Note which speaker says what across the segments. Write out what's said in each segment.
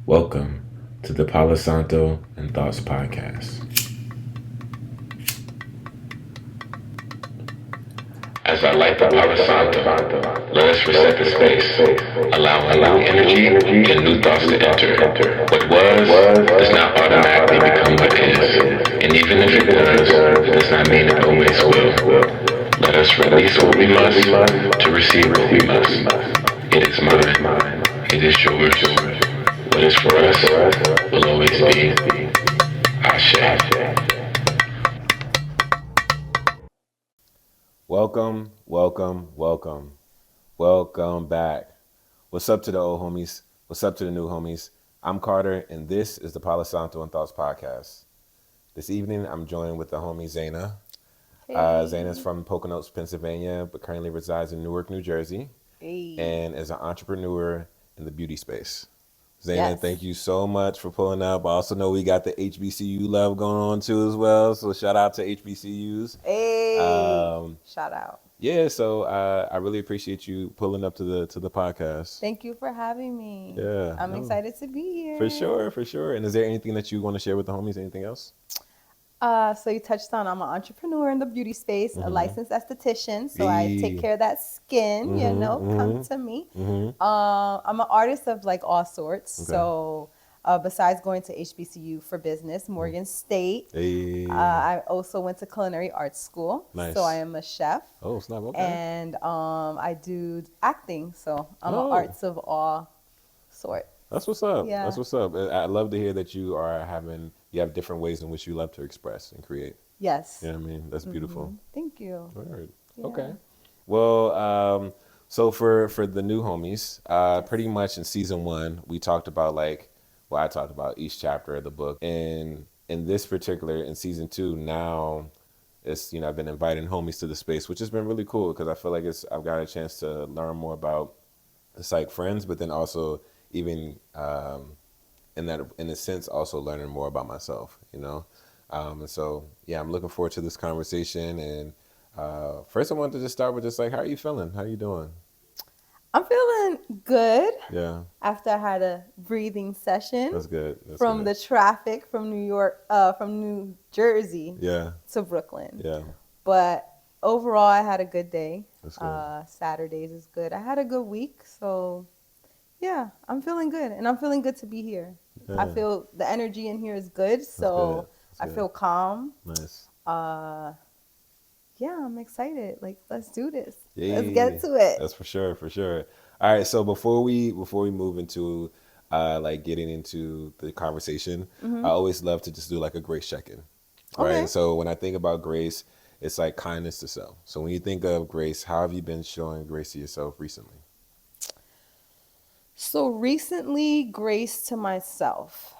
Speaker 1: Welcome to the Palo Santo and Thoughts podcast. As I light the Palo Santo, let us reset the space, allowing new energy and new thoughts to enter. What was does not automatically become what is, and even if it does, it does not mean it always will. Let us release what we must to receive what we must. It is mine. It is yours. What is for us will always be Ashe.
Speaker 2: Welcome, welcome, welcome. Welcome back. What's up to the old homies? What's up to the new homies? I'm Carter, and this is the Palo Santo and Thoughts podcast. This evening, I'm joined with the homie Zeina. Zeina's from Poconos, Pennsylvania, but currently resides in Newark, New Jersey, and is an entrepreneur in the beauty space. Zeina, thank you so much for pulling up. I also know we got the HBCU love going on too as well, so shout out to HBCUs.
Speaker 3: Shout out.
Speaker 2: Yeah, so I really appreciate you pulling up to the podcast.
Speaker 3: Thank you for having me.
Speaker 2: Yeah,
Speaker 3: I'm excited to be here.
Speaker 2: For sure. And is there anything that you want to share with the homies? Anything else?
Speaker 3: So you touched on I'm an entrepreneur in the beauty space, a licensed esthetician. So I take care of that skin, come to me. I'm an artist of like all sorts. Okay. So besides going to HBCU for business, Morgan State, I also went to culinary arts school. Nice. So I am a chef.
Speaker 2: Oh, snap, okay.
Speaker 3: And I do acting. So I'm an arts of all sorts.
Speaker 2: That's what's up.
Speaker 3: Yeah.
Speaker 2: That's what's up. I love to hear that you have different ways in which you love to express and create.
Speaker 3: Yes.
Speaker 2: You know what I mean? That's beautiful.
Speaker 3: Thank you.
Speaker 2: All right.
Speaker 3: Yeah.
Speaker 2: Okay. Well, so for the new homies, pretty much in season 1, we talked about I talked about each chapter of the book. And in this particular, in season 2, now it's, I've been inviting homies to the space, which has been really cool because I feel like I've got a chance to learn more about it's like friends, but then also even in a sense also learning more about myself, and so I'm looking forward to this conversation. And first I wanted to just start with just how are you feeling? How are you doing?
Speaker 3: I'm feeling good.
Speaker 2: Yeah.
Speaker 3: After I had a breathing session.
Speaker 2: That's good.
Speaker 3: From the traffic from New Jersey.
Speaker 2: Yeah.
Speaker 3: To Brooklyn.
Speaker 2: Yeah.
Speaker 3: But overall, I had a good day.
Speaker 2: That's good.
Speaker 3: Saturdays is good. I had a good week, so yeah, I'm feeling good, and I'm feeling good to be here. Yeah. I feel the energy in here is good, so I feel calm.
Speaker 2: Nice.
Speaker 3: Yeah, I'm excited. Let's do this.
Speaker 2: Yeah,
Speaker 3: let's get to it.
Speaker 2: That's for sure. All right, so before we move into getting into the conversation, I always love to just do a grace check-in. Right. Okay. So when I think about grace, it's like kindness to self. So when you think of grace, how have you been showing grace to yourself recently?
Speaker 3: So recently, grace to myself.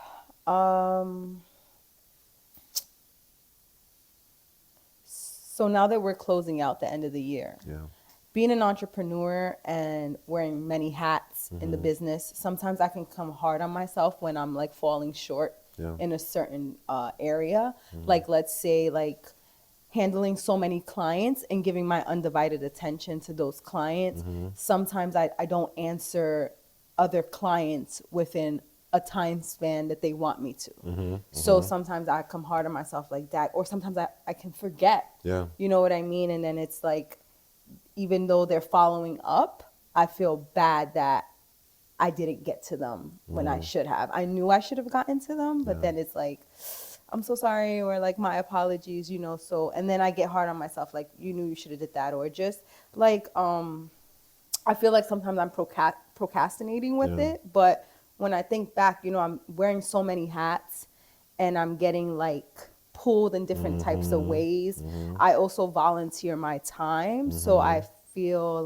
Speaker 3: So now that we're closing out the end of the year, being an entrepreneur and wearing many hats in the business, sometimes I can come hard on myself when I'm falling short in a certain area. Let's say handling so many clients and giving my undivided attention to those clients. Sometimes I don't answer other clients within a time span that they want me to. So sometimes I come hard on myself like that, or sometimes I can forget.
Speaker 2: Yeah.
Speaker 3: You know what I mean? And then it's even though they're following up, I feel bad that I didn't get to them when I should have. I knew I should have gotten to them, but then it's I'm so sorry, or my apologies, so, and then I get hard on myself, you knew you should have did that, or just I feel like sometimes I'm procrastinating with it, but when I think back, I'm wearing so many hats and I'm getting pulled in different types of ways. I also volunteer my time. So I feel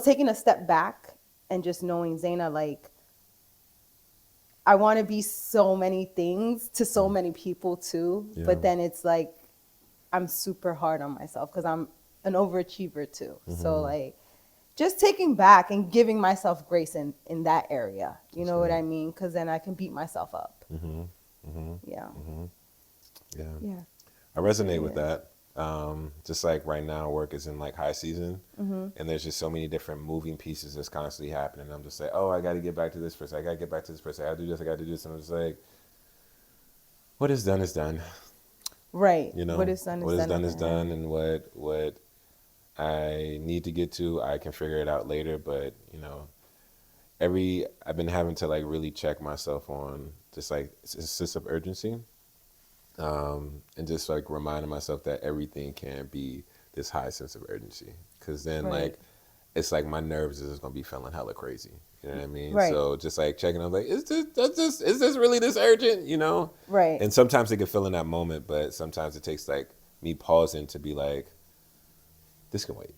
Speaker 3: taking a step back and just knowing, Zeina, I want to be so many things to so many people too. Yeah. But then it's I'm super hard on myself because I'm an overachiever too. So just taking back and giving myself grace in that area. You know what I mean? Because then I can beat myself up. Yeah.
Speaker 2: I resonate with that. Just like right now, work is in like high season, and there's just so many different moving pieces that's constantly happening. I'm just like, oh, I got to get back to this person. I got to get back to this person. I got to do this. I got to do this. And I'm just like, what is done is done.
Speaker 3: Right.
Speaker 2: You know,
Speaker 3: What is done is
Speaker 2: what is
Speaker 3: done.
Speaker 2: done is done, and what I need to get to, I can figure it out later. But you know, I've been having to like really check myself on just like a sense of urgency, and just like reminding myself that everything can't be this high sense of urgency, because then
Speaker 3: Right.
Speaker 2: like it's like my nerves is just gonna be feeling hella crazy. You know what I mean?
Speaker 3: Right.
Speaker 2: So just like checking, I'm like, is this really this urgent? You know?
Speaker 3: Right.
Speaker 2: And sometimes it can feel in that moment, but sometimes it takes like me pausing to be like, this can wait.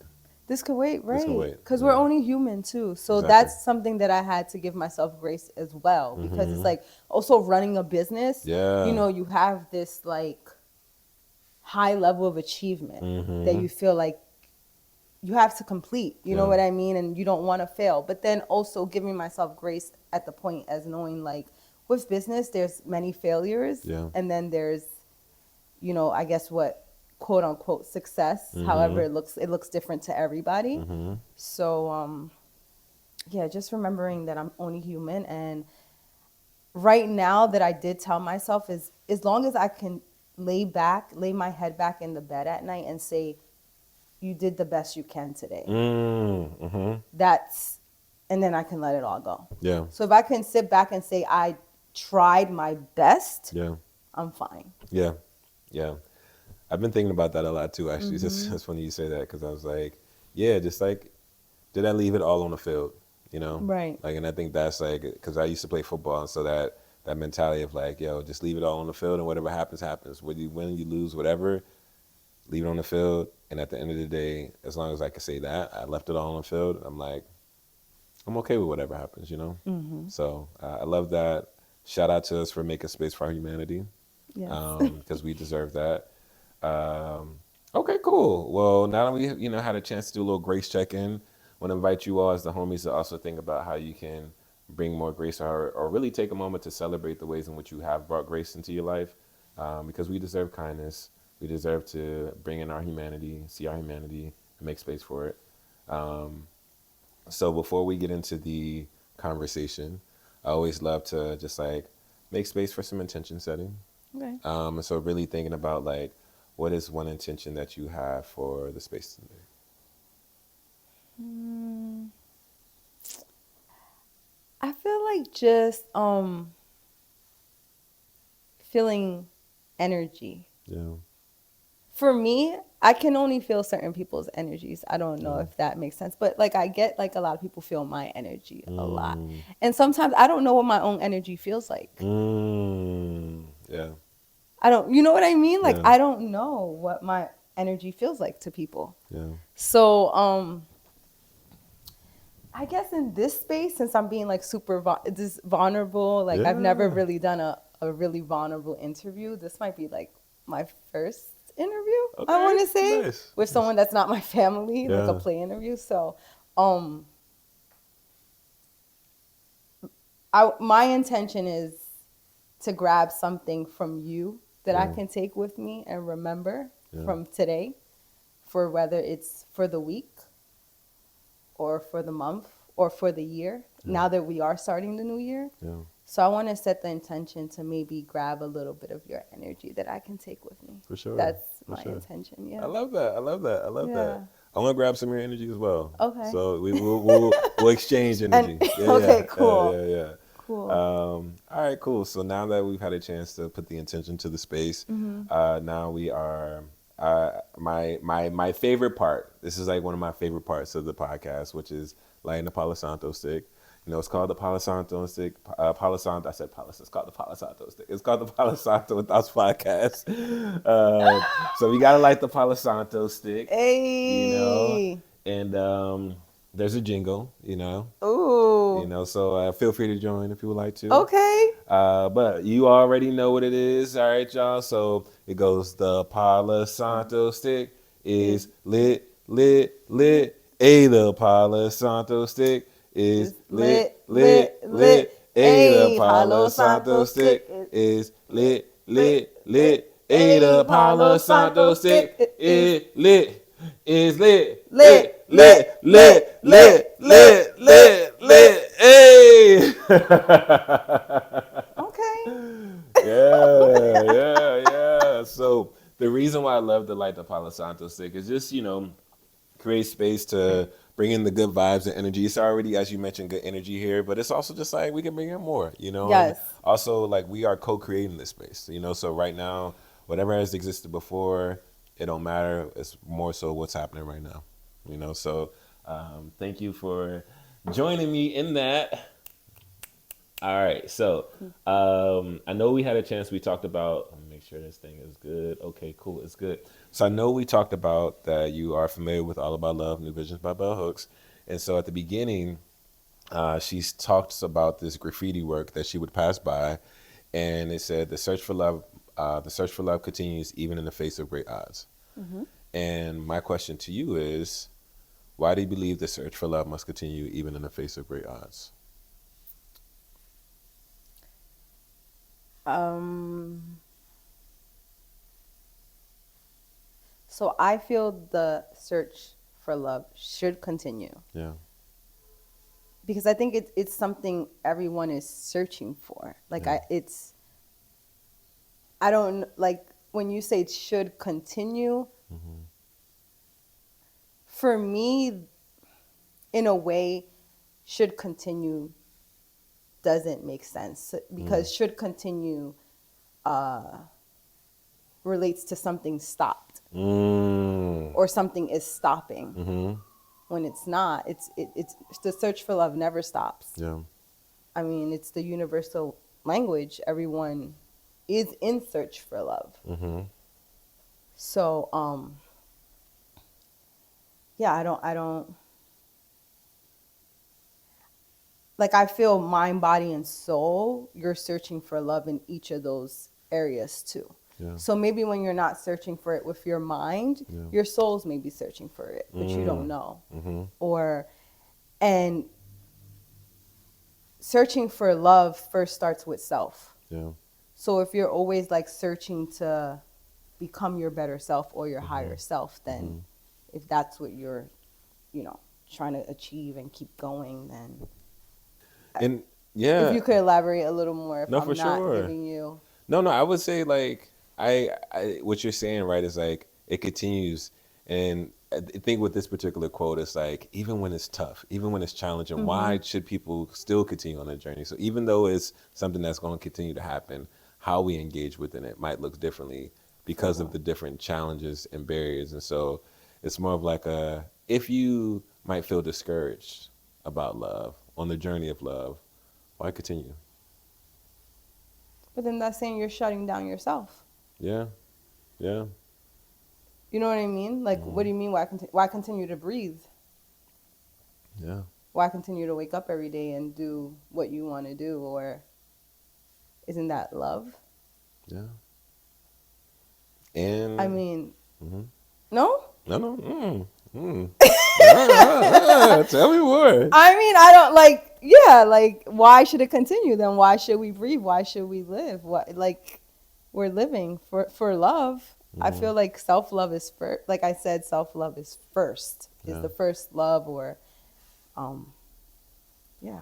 Speaker 3: This could wait,
Speaker 2: This can
Speaker 3: right?
Speaker 2: wait,
Speaker 3: Because
Speaker 2: yeah.
Speaker 3: we're only human too. So
Speaker 2: Exactly.
Speaker 3: that's something that I had to give myself grace as well. Because it's like also running a business,
Speaker 2: Yeah.
Speaker 3: you know, you have this like high level of achievement that you feel like you have to complete. You know
Speaker 2: Yeah.
Speaker 3: what I mean? And you don't want to fail. But then also giving myself grace at the point as knowing like with business, there's many failures.
Speaker 2: Yeah.
Speaker 3: And then there's, you know, I guess what quote unquote success. However, it looks different to everybody. So yeah, just remembering that I'm only human. And right now that I did tell myself is as long as I can lay my head back in the bed at night and say, you did the best you can today. That's, and then I can let it all go.
Speaker 2: Yeah.
Speaker 3: So if I can sit back and say I tried my best,
Speaker 2: Yeah.
Speaker 3: I'm fine.
Speaker 2: Yeah. Yeah. I've been thinking about that a lot too, actually. It's funny you say that, because I was like, yeah, just like, did I leave it all on the field? You know?
Speaker 3: Right.
Speaker 2: Like, and I think that's like, because I used to play football, and so that mentality of like, yo, just leave it all on the field, and whatever happens, happens. Whether you win, you lose, whatever, leave it on the field. And at the end of the day, as long as I can say that, I left it all on the field, I'm like, I'm okay with whatever happens, you know? So I love that. Shout out to us for making space for our humanity,
Speaker 3: Yes.
Speaker 2: because we deserve that. Okay, cool. Well, now that we had a chance to do a little grace check-in, I want to invite you all as the homies to also think about how you can bring more grace, or really take a moment to celebrate the ways in which you have brought grace into your life, because we deserve kindness. We deserve to bring in our humanity, see our humanity, and make space for it. So before we get into the conversation, I always love to just like make space for some intention setting.
Speaker 3: Okay.
Speaker 2: And so really thinking about like, what is one intention that you have for the space today?
Speaker 3: I feel like just feeling energy.
Speaker 2: Yeah.
Speaker 3: For me, I can only feel certain people's energies. I don't know if that makes sense, but like I get like a lot of people feel my energy a lot. And sometimes I don't know what my own energy feels like.
Speaker 2: Yeah.
Speaker 3: I don't, you know what I mean? Like
Speaker 2: Yeah.
Speaker 3: I don't know what my energy feels like to people.
Speaker 2: Yeah.
Speaker 3: So I guess in this space, since I'm being like super this vulnerable, like I've never
Speaker 2: Yeah.
Speaker 3: really done a really vulnerable interview. This might be like my first interview,
Speaker 2: Okay,
Speaker 3: I want to say,
Speaker 2: nice.
Speaker 3: with someone that's not my family, like a
Speaker 2: Yeah.
Speaker 3: play interview. So my intention is to grab something from you that I can take with me and remember from today, for whether it's for the week or for the month or for the year, now that we are starting the new year.
Speaker 2: Yeah.
Speaker 3: So I want to set the intention to maybe grab a little bit of your energy that I can take with me.
Speaker 2: For sure.
Speaker 3: That's
Speaker 2: For
Speaker 3: my
Speaker 2: sure.
Speaker 3: intention. Yeah.
Speaker 2: I love that. I love that. I love
Speaker 3: Yeah.
Speaker 2: that. I want to grab some of your energy as well.
Speaker 3: Okay.
Speaker 2: So we'll exchange energy.
Speaker 3: Okay, cool.
Speaker 2: Yeah.
Speaker 3: Cool.
Speaker 2: All right, cool. So now that we've had a chance to put the intention to the space, now we are my favorite part. This is like one of my favorite parts of the podcast, which is lighting the Palo Santo stick. You know, it's called the Palo Santo stick. Palo Santo. I said Palo. It's called the Palo Santo stick. It's called the Palo Santo with us podcast. So we gotta light the Palo Santo stick.
Speaker 3: Hey.
Speaker 2: You know, and there's a jingle. You know.
Speaker 3: Ooh.
Speaker 2: You know, so feel free to join if you would like to.
Speaker 3: Okay.
Speaker 2: But you already know what it is, all right, y'all? So it goes, the Palo Santo stick is lit. The Palo Santo stick is lit. The Palo Santo stick is lit. Hey, the Palo Santo stick is lit. Is lit.
Speaker 3: Lit, lit, lit, lit, lit, lit, lit.
Speaker 2: Hey.
Speaker 3: Okay.
Speaker 2: Yeah. So the reason why I love to light the Palo Santo stick is just, create space to bring in the good vibes and energy. It's already, as you mentioned, good energy here, but it's also just like we can bring in more, and
Speaker 3: Yes.
Speaker 2: also like we are co-creating this space, so right now, whatever has existed before, it don't matter. It's more so what's happening right now, so thank you for joining me in that. All right, so I know we had a chance. We talked about. Let me make sure this thing is good. Okay, cool, it's good. So I know we talked about that you are familiar with All About Love, New Visions by Bell Hooks, and so at the beginning, she talks about this graffiti work that she would pass by, and it said the search for love continues even in the face of great odds.
Speaker 3: Mm-hmm.
Speaker 2: And my question to you is, why do you believe the search for love must continue even in the face of great odds?
Speaker 3: So I feel the search for love should continue
Speaker 2: Yeah.
Speaker 3: because I think it's something everyone is searching for. Like
Speaker 2: Yeah.
Speaker 3: I don't like when you say it should continue.
Speaker 2: Mm-hmm.
Speaker 3: For me, in a way, should continue doesn't make sense because should continue relates to something stopped or something is stopping
Speaker 2: Mm-hmm.
Speaker 3: when it's not. It's the search for love never stops.
Speaker 2: Yeah.
Speaker 3: I mean, it's the universal language. Everyone is in search for love.
Speaker 2: Mm-hmm.
Speaker 3: So, yeah, I don't like I feel mind, body, and soul, you're searching for love in each of those areas too.
Speaker 2: Yeah.
Speaker 3: So maybe when you're not searching for it with your mind,
Speaker 2: Yeah.
Speaker 3: your soul's maybe searching for it, but you don't know.
Speaker 2: Mm-hmm.
Speaker 3: And searching for love first starts with self.
Speaker 2: Yeah.
Speaker 3: So if you're always like searching to become your better self or your higher self, then if that's what you're, trying to achieve and keep going, then
Speaker 2: And yeah.
Speaker 3: if you could elaborate a little more, if
Speaker 2: No,
Speaker 3: I'm
Speaker 2: for
Speaker 3: not
Speaker 2: sure.
Speaker 3: giving you.
Speaker 2: No, I would say like I what you're saying, right, is like it continues, and I think with this particular quote, it's like even when it's tough, even when it's challenging, why should people still continue on the journey? So even though it's something that's going to continue to happen, how we engage within it might look differently because of the different challenges and barriers, and so it's more of like if you might feel discouraged about love on the journey of love, why continue?
Speaker 3: But then that's saying you're shutting down yourself.
Speaker 2: Yeah. Yeah.
Speaker 3: You know what I mean? Like, what do you mean? Why continue to breathe?
Speaker 2: Yeah.
Speaker 3: Why continue to wake up every day and do what you want to do? Or isn't that love?
Speaker 2: Yeah. And
Speaker 3: I mean,
Speaker 2: no.
Speaker 3: no?
Speaker 2: Tell me more.
Speaker 3: I mean, I don't like, why should it continue then? Why should we breathe? Why should we live? We're living for love. I feel like self-love is first. Like I said, self-love is first, is the first love or, yeah,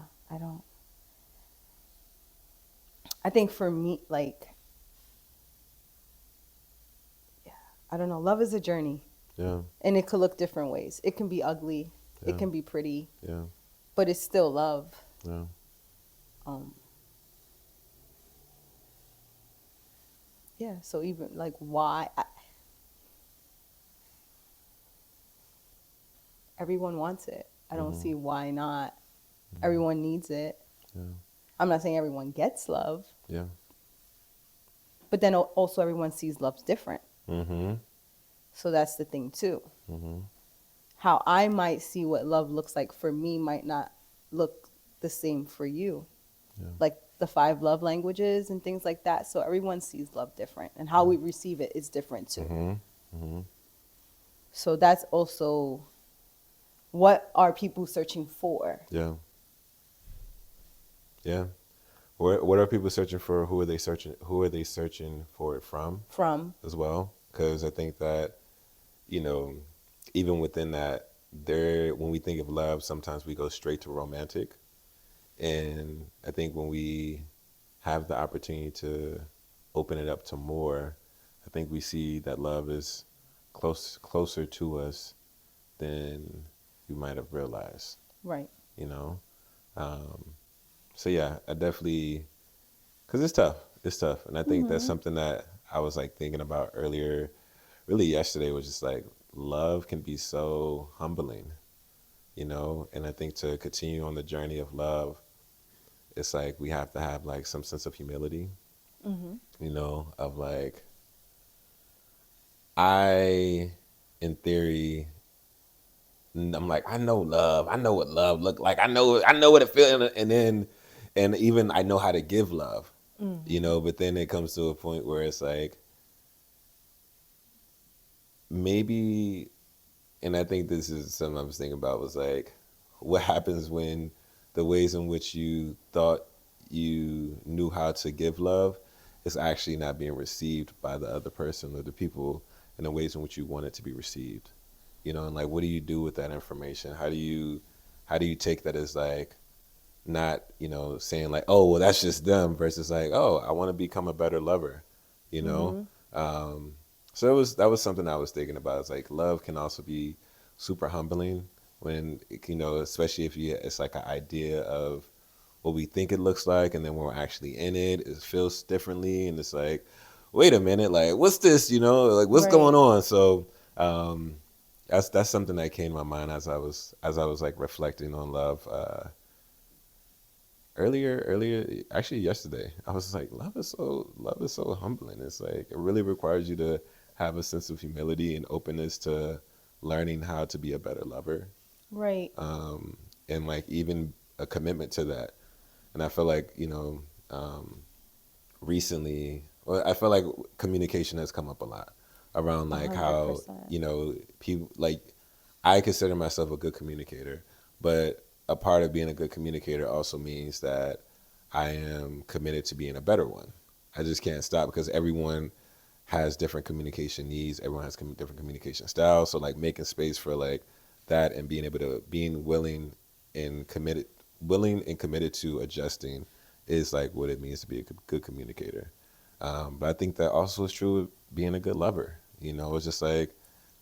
Speaker 3: I think for me, like, yeah, I don't know. Love is a journey.
Speaker 2: Yeah.
Speaker 3: And it could look different ways. It can be ugly.
Speaker 2: Yeah.
Speaker 3: It can be pretty.
Speaker 2: Yeah.
Speaker 3: But it's still love.
Speaker 2: Yeah.
Speaker 3: Yeah, so even like why everyone wants it. I don't see why not. Everyone needs it.
Speaker 2: Yeah.
Speaker 3: I'm not saying everyone gets love.
Speaker 2: Yeah.
Speaker 3: But then also everyone sees love's different.
Speaker 2: Mm-hmm.
Speaker 3: So that's the thing too.
Speaker 2: Mm-hmm.
Speaker 3: How I might see what love looks like for me might not look the same for you.
Speaker 2: Yeah.
Speaker 3: Like the 5 love languages and things like that. So everyone sees love different, and how we receive it is different too.
Speaker 2: Mm-hmm. Mm-hmm.
Speaker 3: So that's also what are people searching for?
Speaker 2: Yeah. Yeah. What are people searching for? Who are they searching? Who are they searching for it
Speaker 3: From.
Speaker 2: as well? Because I think that, you know, even within that, there when we think of love, sometimes we go straight to romantic, and I think when we have the opportunity to open it up to more, I think we see that love is closer to us than we might have realized.
Speaker 3: Right.
Speaker 2: You know, um, so yeah, I definitely, because it's tough. It's tough, and I think that's something that I was like thinking about earlier. Really, yesterday was just like love can be so humbling, and I think to continue on the journey of love, it's like we have to have like some sense of humility, of like I, in theory, I'm like I know love, I know what love look like, I know what it feels, and even I know how to give love, but then it comes to a point where it's like maybe, and I think this is something I was thinking about, was like what happens when the ways in which you thought you knew how to give love is actually not being received by the other person or the people in the ways in which you want it to be received. And like what do you do with that information? How do you take that as like not, saying like, oh well that's just them, versus like, oh, I want to become a better lover, you know? Um so that was something I was thinking about. It's like love can also be super humbling when especially if it's like an idea of what we think it looks like, and then when we're actually in it, it feels differently, and it's like, wait a minute, like what's this? Like what's
Speaker 3: Right.
Speaker 2: going on? So that's something that came to my mind as I was like reflecting on love earlier, actually yesterday. I was like, love is so humbling. It's like it really requires you to have a sense of humility and openness to learning how to be a better lover,
Speaker 3: Right.
Speaker 2: and like even a commitment to that. And I feel like recently, well, I feel like communication has come up a lot around
Speaker 3: A
Speaker 2: like
Speaker 3: hundred
Speaker 2: how
Speaker 3: percent.
Speaker 2: people like, I consider myself a good communicator, but a part of being a good communicator also means that I am committed to being a better one. I just can't stop because everyone has different communication needs. Everyone has different communication styles. So like making space for like that and being willing and committed to adjusting is like what it means to be a good communicator. But I think that also is true with being a good lover. It's just like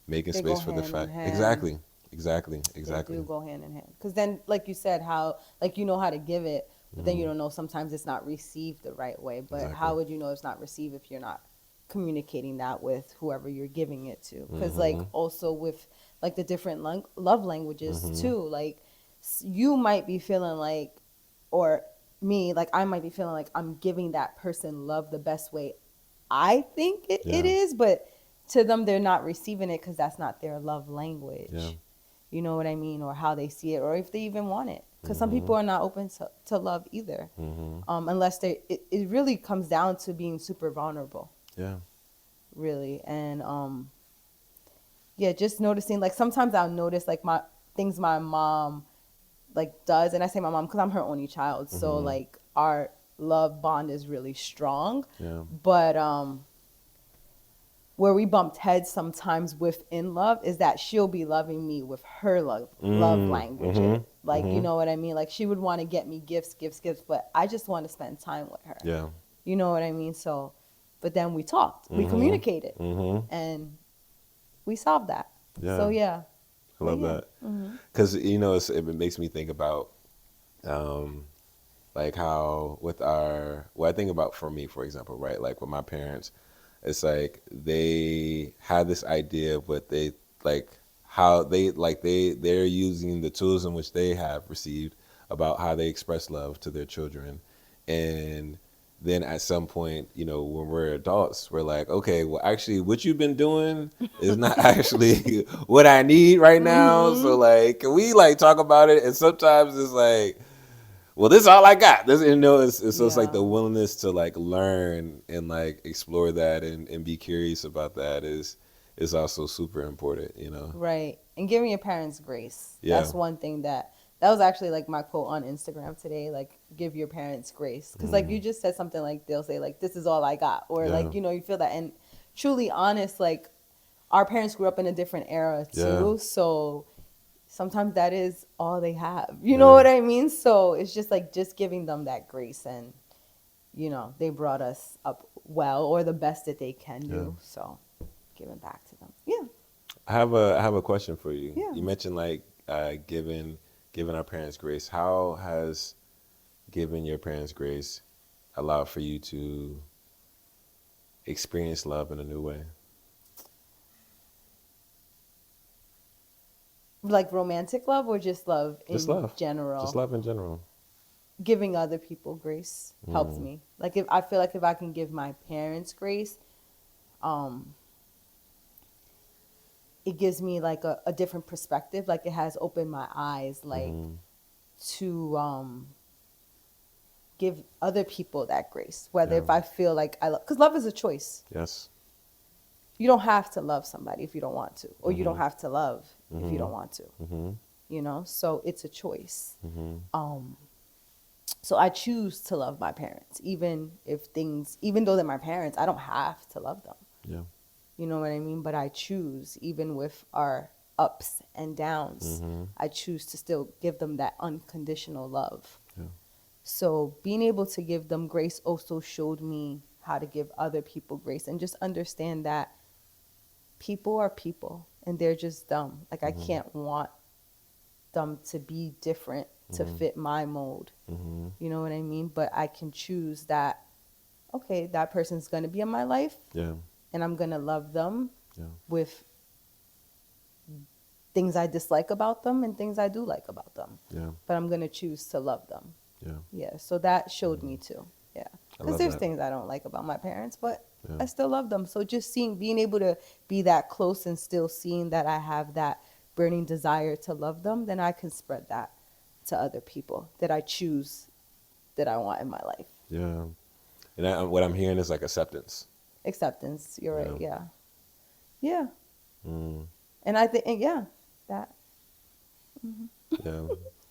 Speaker 2: making
Speaker 3: They
Speaker 2: space
Speaker 3: go
Speaker 2: for the
Speaker 3: hand in
Speaker 2: fact.
Speaker 3: hand.
Speaker 2: Exactly. Exactly.
Speaker 3: They do
Speaker 2: Exactly.
Speaker 3: go hand in hand. Because then, like you said, how, like, you know how to give it, but then
Speaker 2: Hmm.
Speaker 3: you don't know sometimes it's not received the right way. But
Speaker 2: Exactly.
Speaker 3: how would you know it's not received if you're not communicating that with whoever you're giving it to? Because, like,
Speaker 2: Hmm.
Speaker 3: also with, like, the different love languages,
Speaker 2: Hmm.
Speaker 3: too. Like, you might be feeling like, or me, like, I might be feeling like I'm giving that person love the best way I think it
Speaker 2: Yeah.
Speaker 3: is, but to them, they're not receiving it because that's not their love
Speaker 2: Yeah.
Speaker 3: language. You know what I mean? Or how they see it, or if they even want it. Because some
Speaker 2: Hmm.
Speaker 3: people are not open to love either,
Speaker 2: Hmm.
Speaker 3: unless it really comes down to being super vulnerable,
Speaker 2: Yeah.
Speaker 3: really. And yeah, just noticing, like, sometimes I'll notice, like, my things my mom, like, does. And I say my mom because I'm her only child. So,
Speaker 2: Hmm.
Speaker 3: like, our love bond is really strong.
Speaker 2: Yeah.
Speaker 3: But, where we bumped heads sometimes within love is that she'll be loving me with her love
Speaker 2: Mm. Hmm.
Speaker 3: languages. Like, you
Speaker 2: Hmm.
Speaker 3: know what I mean? Like, she would want to get me gifts, but I just want to spend time with her.
Speaker 2: Yeah.
Speaker 3: You know what I mean? So, but then we talked, we
Speaker 2: Hmm.
Speaker 3: communicated,
Speaker 2: Hmm.
Speaker 3: and we solved that. So
Speaker 2: Yeah.
Speaker 3: yeah,
Speaker 2: I
Speaker 3: but
Speaker 2: love
Speaker 3: yeah.
Speaker 2: that because it makes me think about um, like how with what I think about for me, for example, right? Like with my parents, it's like they have this idea of what they like, how they're using the tools in which they have received about how they express love to their children, and then at some point, when we're adults, we're like, okay, well, actually, what you've been doing is not actually what I need right now. So,
Speaker 3: Mhm.
Speaker 2: like, can we like talk about it? And sometimes it's like, well, this is all I got. So it's like
Speaker 3: Yeah.
Speaker 2: the willingness to like learn and like explore that and be curious about that is also super important.
Speaker 3: Right. And giving your parents grace.
Speaker 2: Yeah.
Speaker 3: That's one thing that That was actually like my quote on Instagram today, like give your parents grace. Because like you just said something like they'll say like this is all I got, or like, you know, you feel that. And truly honest, like our parents grew up in a different era too. So sometimes that is all they have. You know what I mean? So it's just like just giving them that grace, and you know, they brought us up well, or the best that they can do. So giving back to them. Yeah.
Speaker 2: I have a question for you.
Speaker 3: Yeah.
Speaker 2: You mentioned like giving our parents grace. How has giving your parents grace allowed for you to experience love in a new way?
Speaker 3: Like romantic love, or just love in general?
Speaker 2: Just love in general.
Speaker 3: Giving other people grace helps me. Like if I feel like if I can give my parents grace, it gives me like a different perspective. Like it has opened my eyes, like to give other people that grace. Whether if I feel like I love, because love is a choice.
Speaker 2: Yes.
Speaker 3: You don't have to love somebody if you don't want to, or you don't have to love if you don't want to. You know, so it's a choice. So I choose to love my parents, even though they're my parents, I don't have to love them.
Speaker 2: Yeah.
Speaker 3: You know what I mean? But I choose, even with our ups and downs, I choose to still give them that unconditional love.
Speaker 2: Yeah.
Speaker 3: So being able to give them grace also showed me how to give other people grace, and just understand that people are people and they're just dumb. Like I can't want them to be different to fit my mold. You know what I mean? But I can choose that, okay, that person's going to be in my life.
Speaker 2: Yeah.
Speaker 3: And I'm going to love them with things I dislike about them and things I do like about them.
Speaker 2: Yeah.
Speaker 3: But I'm going to choose to love them.
Speaker 2: Yeah.
Speaker 3: Yeah. So that showed me too. Yeah. Because there's things I don't like about my parents, but I still love them. So just being able to be that close and still seeing that I have that burning desire to love them, then I can spread that to other people that I choose, that I want in my life.
Speaker 2: Yeah. And what I'm hearing is like acceptance.
Speaker 3: Acceptance. You're right. Yeah. Yeah. And I think, that.
Speaker 2: Yeah.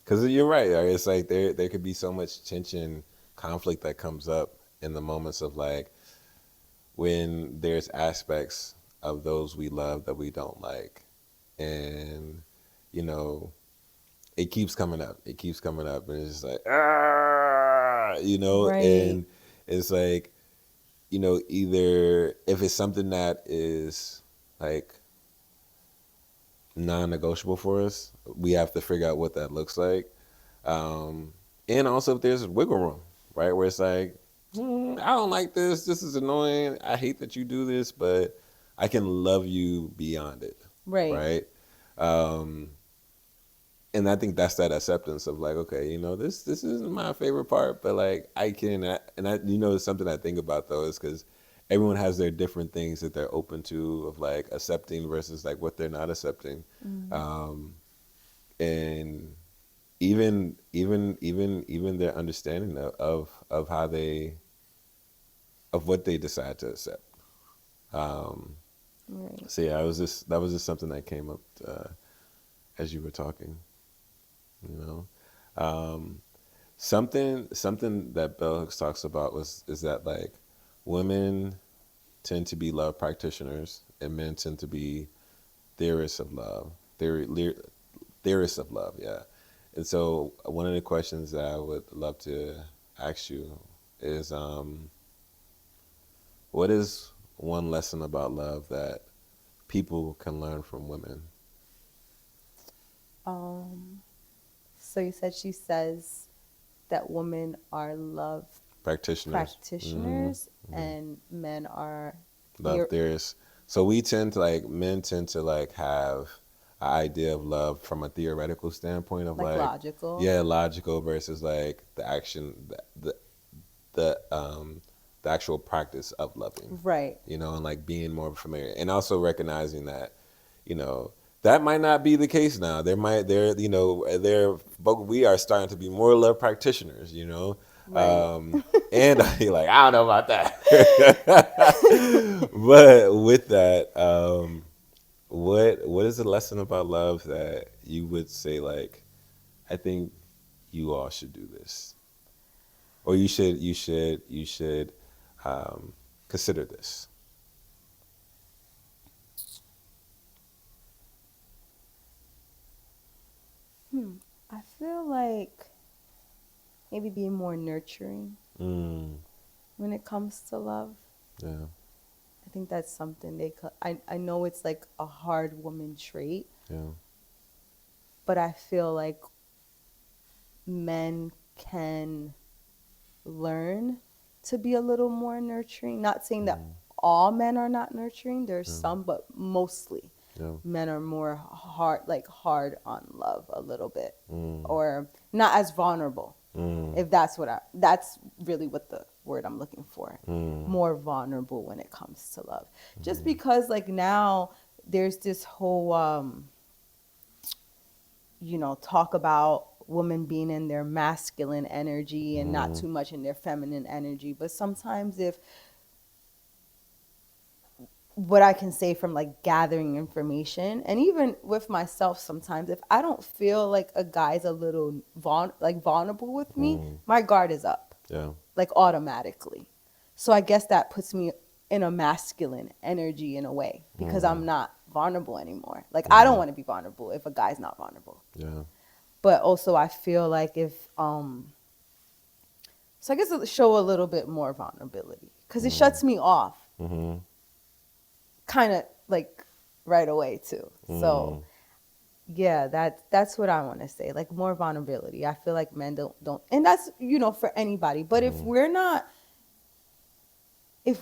Speaker 2: Because you're right. It's like there could be so much tension, conflict that comes up in the moments of like when there's aspects of those we love that we don't like. And, you know, it keeps coming up. It keeps coming up. And it's just like, you know,
Speaker 3: Right.
Speaker 2: and it's like, you know, either if it's something that is like non-negotiable for us, we have to figure out what that looks like. And also if there's wiggle room, right? Where it's like, I don't like this. This is annoying. I hate that you do this, but I can love you beyond it.
Speaker 3: Right.
Speaker 2: Right. And I think that's that acceptance of like, okay, you know, this isn't my favorite part, but like you know, something I think about though is because everyone has their different things that they're open to of like accepting versus like what they're not accepting. And even their understanding of how of what they decide to accept.
Speaker 3: Right.
Speaker 2: So yeah, that was just something that came up as you were talking. You know, something that Bell Hooks talks about is that like women tend to be love practitioners and men tend to be theorists of love. Theorists of love, yeah. And so one of the questions that I would love to ask you is, what is one lesson about love that people can learn from women?
Speaker 3: So you said she says that women are love practitioners and men are
Speaker 2: love theorists. So men tend to like have an idea of love from a theoretical standpoint of like
Speaker 3: logical.
Speaker 2: Yeah, logical versus like the action, the actual practice of loving.
Speaker 3: Right.
Speaker 2: You know, and like being more familiar, and also recognizing that, you know, that might not be the case now. We are starting to be more love practitioners, you know.
Speaker 3: Right.
Speaker 2: And you're like, I don't know about that. But with that, what is the lesson about love that you would say like I think you all should do this, or you should consider this.
Speaker 3: I feel like maybe being more nurturing when it comes to love.
Speaker 2: Yeah.
Speaker 3: I think that's something I know it's like a hard woman trait,
Speaker 2: Yeah.
Speaker 3: but I feel like men can learn to be a little more nurturing. Not saying that all men are not nurturing. There's some, but mostly
Speaker 2: Yeah.
Speaker 3: men are more hard on love a little bit, or not as vulnerable. If that's really what the word I'm looking for. More vulnerable when it comes to love. Just because like now there's this whole talk about women being in their masculine energy and not too much in their feminine energy. But sometimes if what I can say from like gathering information, and even with myself sometimes, if I don't feel like a guy's a little vulnerable with me, my guard is up.
Speaker 2: Yeah.
Speaker 3: Like automatically. So I guess that puts me in a masculine energy in a way, because I'm not vulnerable anymore. Like I don't want to be vulnerable if a guy's not vulnerable.
Speaker 2: Yeah.
Speaker 3: But also I feel like if so I guess it'll show a little bit more vulnerability, because it shuts me off kind of like right away too. So yeah, that's what I want to say, like more vulnerability. I feel like men don't, and that's for anybody. But if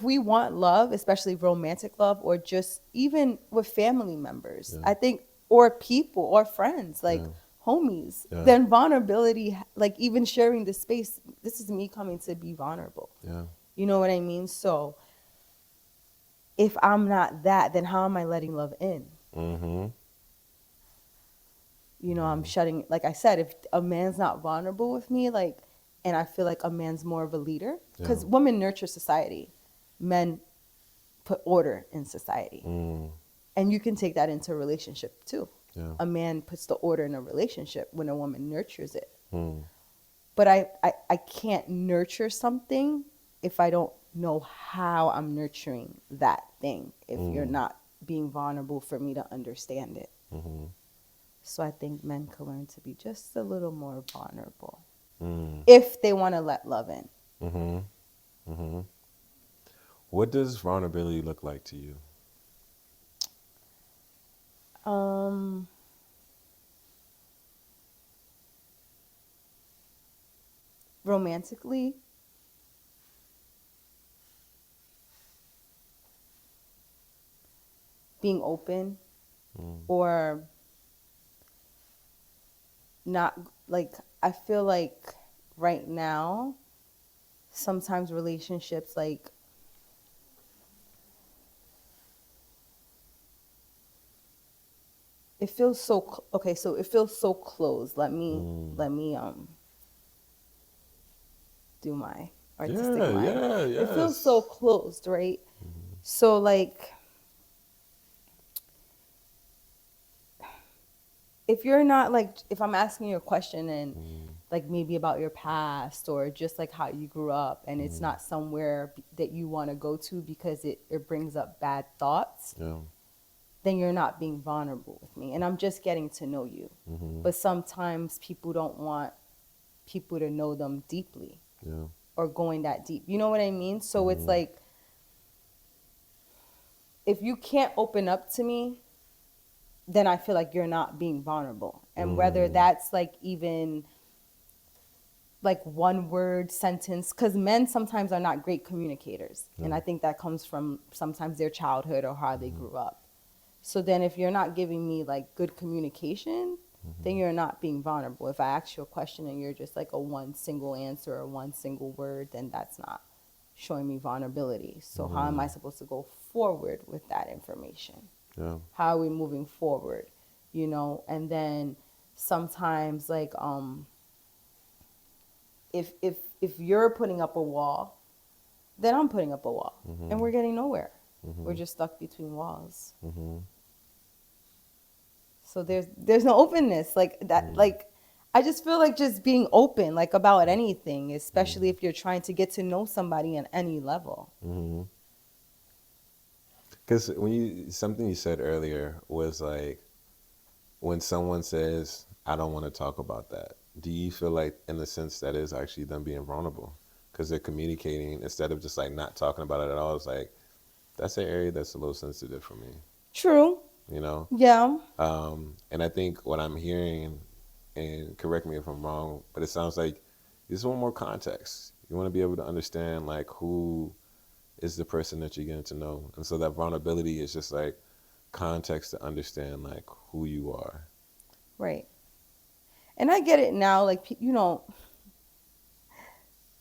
Speaker 3: we want love, especially romantic love, or just even with family members, I think, or people or friends, like homies, then vulnerability, like even sharing the space, this is me coming to be vulnerable.
Speaker 2: Yeah.
Speaker 3: You know what I mean? So if I'm not that, then how am I letting love in? I'm shutting, like I said, if a man's not vulnerable with me, like, and I feel like a man's more of a leader, because women nurture society, men put order in society. And you can take that into a relationship too.
Speaker 2: Yeah.
Speaker 3: A man puts the order in a relationship when a woman nurtures it. But I can't nurture something if I don't know how I'm nurturing that thing, if you're not being vulnerable for me to understand it. So I think men can learn to be just a little more vulnerable if they want to let love in.
Speaker 2: What does vulnerability look like to you?
Speaker 3: Romantically, being open, or not, like, I feel like right now sometimes relationships, like, it feels so okay, so it feels so closed. Let me do my artistic mind. It feels so closed, right? So like, if you're not, like, if I'm asking you a question and like maybe about your past or just like how you grew up, and it's not somewhere that you want to go to because it brings up bad thoughts, then you're not being vulnerable with me, and I'm just getting to know you. But sometimes people don't want people to know them deeply, or going that deep. You know what I mean? So it's like, if you can't open up to me, then I feel like you're not being vulnerable. And whether that's like even like one word sentence, because men sometimes are not great communicators. And I think that comes from sometimes their childhood or how they grew up. So then if you're not giving me like good communication, then you're not being vulnerable. If I ask you a question and you're just like a one single answer or one single word, then that's not showing me vulnerability. So how am I supposed to go forward with that information? How are we moving forward? And then sometimes like if you're putting up a wall, then I'm putting up a wall, and we're getting nowhere. We're just stuck between walls. So there's no openness like that. Like, I just feel like just being open, like about anything, especially if you're trying to get to know somebody on any level.
Speaker 2: Because something you said earlier was like, when someone says, I don't want to talk about that, do you feel like in the sense that is actually them being vulnerable? Because they're communicating instead of just like not talking about it at all. It's like, that's an area that's a little sensitive for me,
Speaker 3: True.
Speaker 2: you know?
Speaker 3: Yeah.
Speaker 2: And I think what I'm hearing, and correct me if I'm wrong, but it sounds like you just want more context. You want to be able to understand like who is the person that you're getting to know. And so that vulnerability is just like context to understand like who you are.
Speaker 3: Right. And I get it now. Like,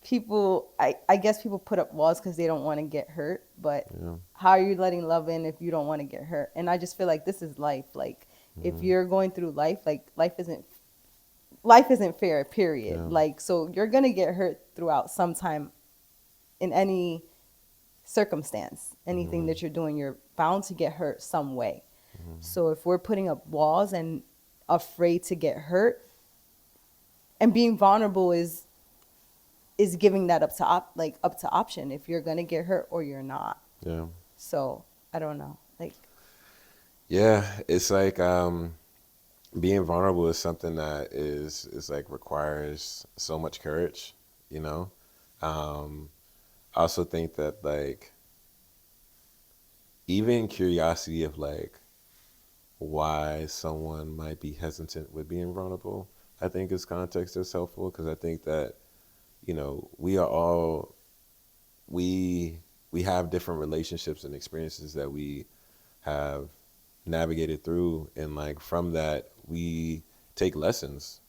Speaker 3: people, I guess people put up walls because they don't want to get hurt. But
Speaker 2: Yeah.
Speaker 3: how are you letting love in if you don't want to get hurt? And I just feel like this is life. Like, if you're going through life, like life isn't fair, period.
Speaker 2: Yeah.
Speaker 3: Like, so you're going to get hurt throughout sometime in any circumstance. Anything that you're doing, you're bound to get hurt some way. So if we're putting up walls and afraid to get hurt, and being vulnerable is giving that up to option if you're gonna get hurt or you're not.
Speaker 2: Yeah.
Speaker 3: So I don't know. Like,
Speaker 2: Yeah. It's like being vulnerable is something that is like requires so much courage, you know? I also think that like even curiosity of like why someone might be hesitant with being vulnerable, I think is context that's helpful, because I think that, you know, we are all we have different relationships and experiences that we have navigated through, and like from that we take lessons.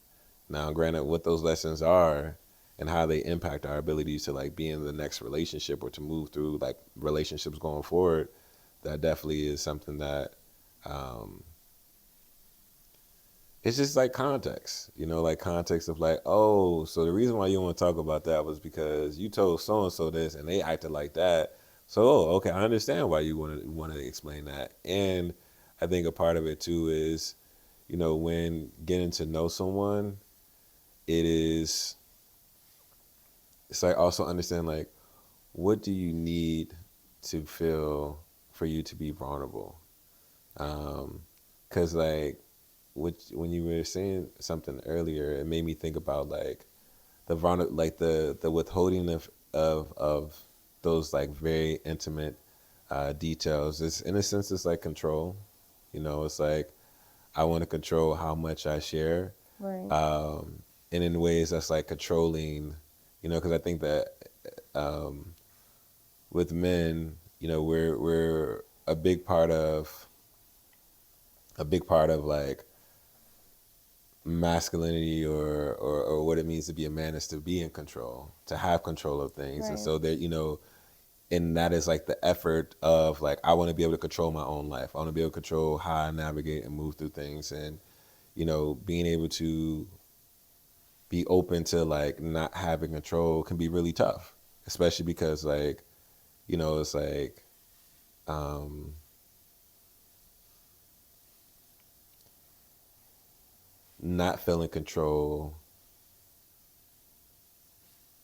Speaker 2: Now granted, what those lessons are and how they impact our ability to like be in the next relationship or to move through like relationships going forward, that definitely is something that um it's just like context, you know, like context of like, oh, so the reason why you want to talk about that was because you told so and so this and they acted like that. So, oh, okay, I understand why you want to explain that. And I think a part of it too is, you know, when getting to know someone, it is, it's like also understand like, what do you need to feel for you to be vulnerable? Because like, when you were saying something earlier, it made me think about like like the withholding of those like very intimate details. It's in a sense it's like control. You know, it's like I want to control how much I share,
Speaker 3: right.
Speaker 2: and in ways that's like controlling. You know, because I think that with men, you know, we're a big part of like masculinity or what it means to be a man is to be in control, to have control of things. And
Speaker 3: Right.
Speaker 2: so that, you know, and that is like the effort of like, I want to be able to control my own life. I want to be able to control how I navigate and move through things. And, you know, being able to be open to like not having control can be really tough, especially because like, you know, it's like, um, not feeling control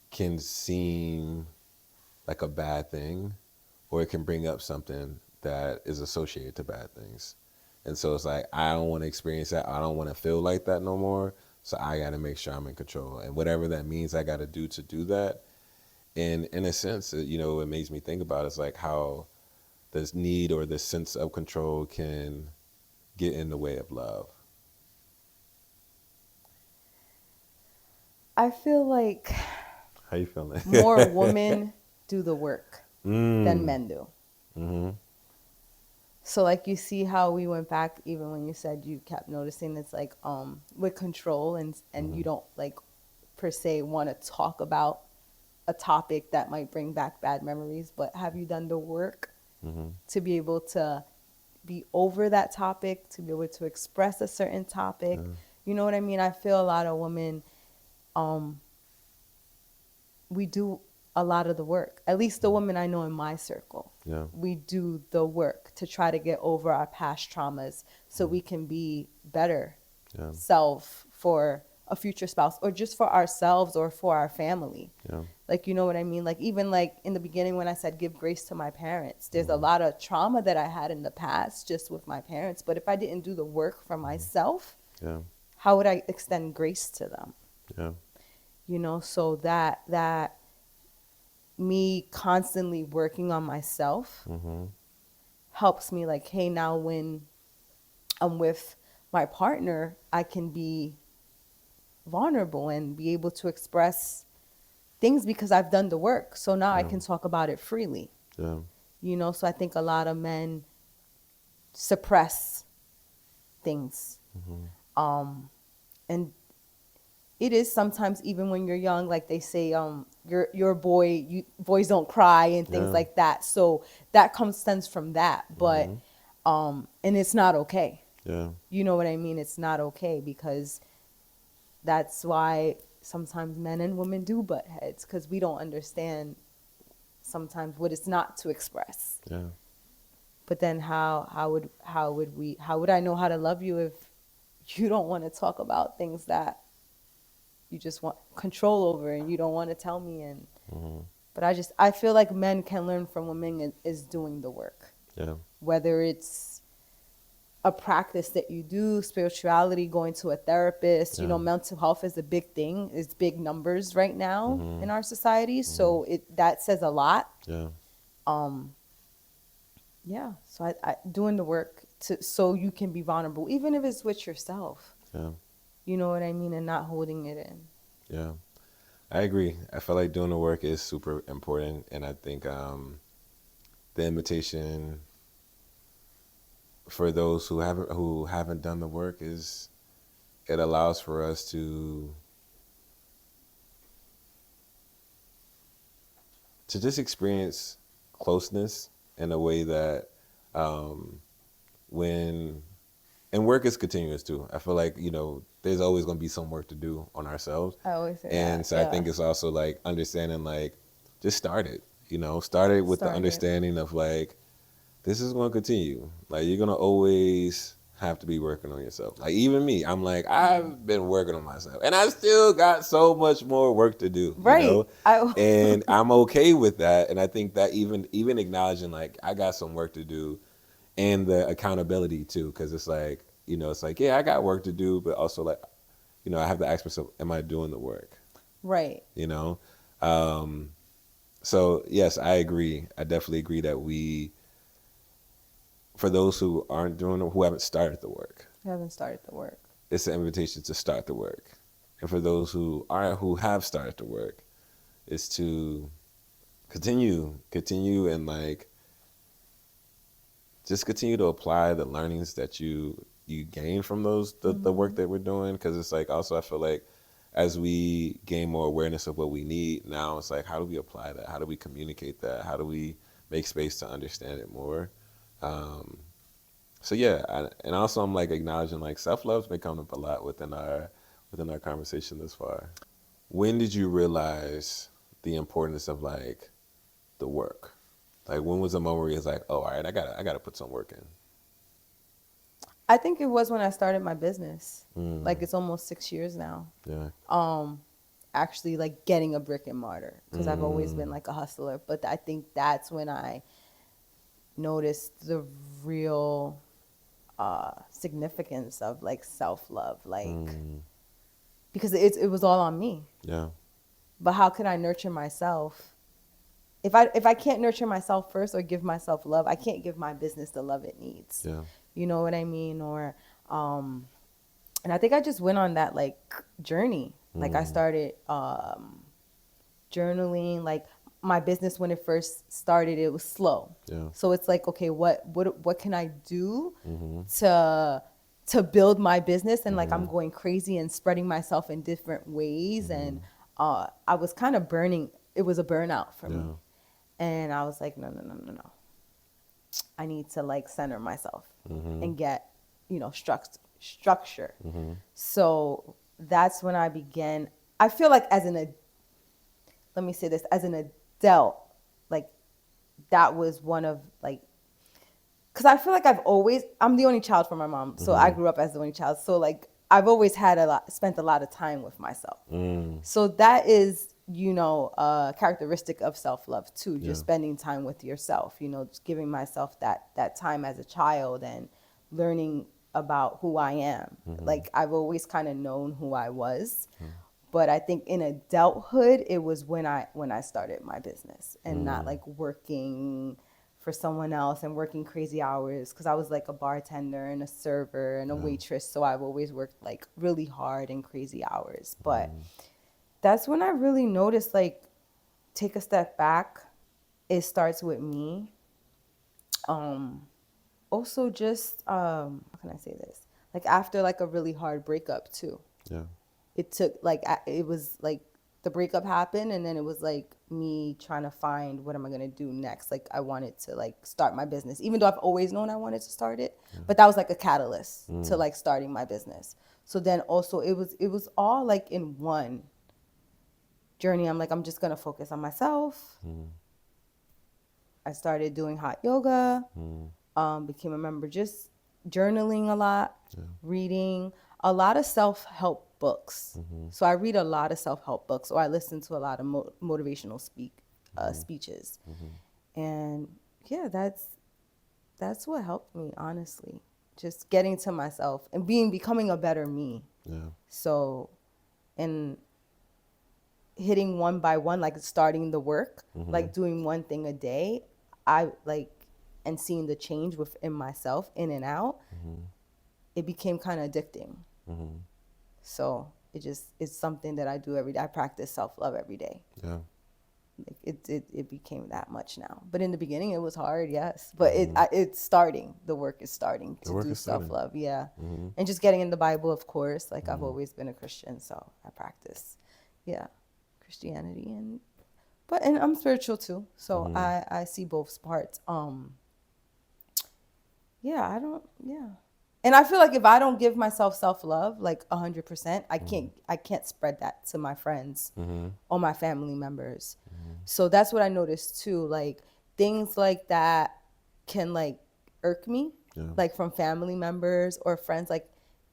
Speaker 2: can seem like a bad thing, or it can bring up something that is associated to bad things. And so it's like, I don't want to experience that. I don't want to feel like that no more. So I got to make sure I'm in control. And whatever that means, I got to do that. And in a sense, you know, it makes me think about is like how this need or this sense of control can get in the way of love.
Speaker 3: I feel like
Speaker 2: How you feeling?
Speaker 3: more women do the work than
Speaker 2: Mm.
Speaker 3: men do.
Speaker 2: Mm-hmm.
Speaker 3: So like you see how we went back even when you said you kept noticing it's like with control and you don't like per se want to talk about a topic that might bring back bad memories, but have you done the work
Speaker 2: Mm-hmm.
Speaker 3: to be able to be over that topic, to be able to express a certain topic?
Speaker 2: Yeah.
Speaker 3: You know what I mean? I feel a lot of women we do a lot of the work. At least the women I know in my circle.
Speaker 2: Yeah.
Speaker 3: We do the work to try to get over our past traumas so we can be better
Speaker 2: Yeah.
Speaker 3: self for a future spouse, or just for ourselves or for our family.
Speaker 2: Yeah.
Speaker 3: Like, you know what I mean? Like, even like in the beginning when I said give grace to my parents, there's a lot of trauma that I had in the past just with my parents. But if I didn't do the work for myself,
Speaker 2: Yeah.
Speaker 3: how would I extend grace to them?
Speaker 2: Yeah.
Speaker 3: You know, so that me constantly working on myself helps me, like, hey, now when I'm with my partner, I can be vulnerable and be able to express things because I've done the work. So now I can talk about it freely.
Speaker 2: Yeah.
Speaker 3: You know, so I think a lot of men suppress things. And it is sometimes, even when you're young, like they say, you're a boy, boys don't cry and things like that. So that stems from that. But and it's not okay.
Speaker 2: Yeah.
Speaker 3: You know what I mean? It's not okay, because that's why sometimes men and women do butt heads, because we don't understand sometimes what it's not to express.
Speaker 2: Yeah.
Speaker 3: But then how would I know how to love you if you don't want to talk about things that you just want control over and you don't want to tell me? And but I feel like men can learn from women is doing the work.
Speaker 2: Yeah.
Speaker 3: Whether it's a practice that you do, spirituality, going to a therapist, you know, mental health is a big thing. It's big numbers right now in our society. So that says a lot.
Speaker 2: Yeah.
Speaker 3: Yeah. So I doing the work so you can be vulnerable, even if it's with yourself.
Speaker 2: Yeah.
Speaker 3: You know what I mean? And not holding it in.
Speaker 2: Yeah. I agree. I feel like doing the work is super important, and I think the invitation for those who haven't done the work is it allows for us to just experience closeness in a way that when and work is continuous too. I feel like, you know, there's always going to be some work to do on ourselves.
Speaker 3: I always say
Speaker 2: and
Speaker 3: that,
Speaker 2: so I think it's also like understanding, like, just start it, you know, start it with the understanding of like, this is going to continue. Like, you're going to always have to be working on yourself. Like, even me, I'm like, I've been working on myself and I still got so much more work to do,
Speaker 3: right.
Speaker 2: You know? And I'm okay with that. And I think that even acknowledging like I got some work to do, and the accountability too, because it's like, you know, it's like, yeah, I got work to do, but also like, you know, I have to ask myself, am I doing the work?
Speaker 3: Right.
Speaker 2: You know? So yes, I agree. I definitely agree that for those who who haven't started the work. It's an invitation to start the work. And for those who have started the work, is to continue and like, just continue to apply the learnings that you gain from the work that we're doing. Because it's like, also I feel like as we gain more awareness of what we need now, it's like, how do we apply that? How do we communicate that? How do we make space to understand it more? So yeah, and also I'm like acknowledging like self-love's been coming up a lot within our conversation this far. When did you realize the importance of like the work? Like, when was the moment where you was like, oh, all right, I gotta put some work in?
Speaker 3: I think it was when I started my business. Like, it's almost 6 years now.
Speaker 2: Yeah.
Speaker 3: Actually, like, getting a brick and mortar, because I've always been like a hustler. But I think that's when I noticed the real significance of like self-love, like, because it was all on me.
Speaker 2: Yeah.
Speaker 3: But how can I nurture myself? If I can't nurture myself first or give myself love, I can't give my business the love it needs.
Speaker 2: Yeah.
Speaker 3: You know what I mean? Or and I think I just went on that like journey. Like, I started journaling. Like, my business, when it first started, it was slow.
Speaker 2: Yeah.
Speaker 3: So it's like, okay, what can I do to build my business? And like, I'm going crazy and spreading myself in different ways. And I was kind of burning. It was a burnout for me. And I was like, no. I need to like center myself and get, you know, structure. So that's when I began. I feel like as an adult, like, that was one of like, because I feel like I'm the only child from my mom. So I grew up as the only child. So like, I've always spent a lot of time with myself. So that is, a characteristic of self-love too, just spending time with yourself, just giving myself that time as a child and learning about who I am. Like I've always kind of known who I was. But I think in adulthood, it was when I started my business and not like working for someone else and working crazy hours, because I was like a bartender and a server and a waitress. So I've always worked like really hard and crazy hours. But that's when I really noticed, like, take a step back. It starts with me. Also just, how can I say this? Like after like a really hard breakup too.
Speaker 2: Yeah.
Speaker 3: It took like, it was like the breakup happened, and then it was like me trying to find what am I gonna do next. Like I wanted to like start my business, even though I've always known I wanted to start it, but that was like a catalyst to like starting my business. So then also it was all like in one journey. I'm like, I'm just gonna focus on myself. I started doing hot yoga, became a member, just journaling a lot, reading a lot of self-help books. So I read a lot of self-help books, or I listen to a lot of motivational speeches. And yeah, that's what helped me, honestly. Just getting to myself and becoming a better me.
Speaker 2: Yeah.
Speaker 3: So, and hitting one by one, like starting the work, like doing one thing a day, and seeing the change within myself, in and out, it became kind of addicting. So it's something that I do every day. I practice self-love every day.
Speaker 2: Yeah.
Speaker 3: Like it became that much now. But in the beginning, it was hard, yes. But it's starting. The work is starting to do self-love, yeah. And just getting in the Bible, of course. Like I've always been a Christian, so I practice, Christianity, and I'm spiritual too. So I see both parts. And I feel like if I don't give myself self-love like 100%, I can't spread that to my friends or my family members. So that's what I noticed too. Like things like that can like irk me, like from family members or friends, like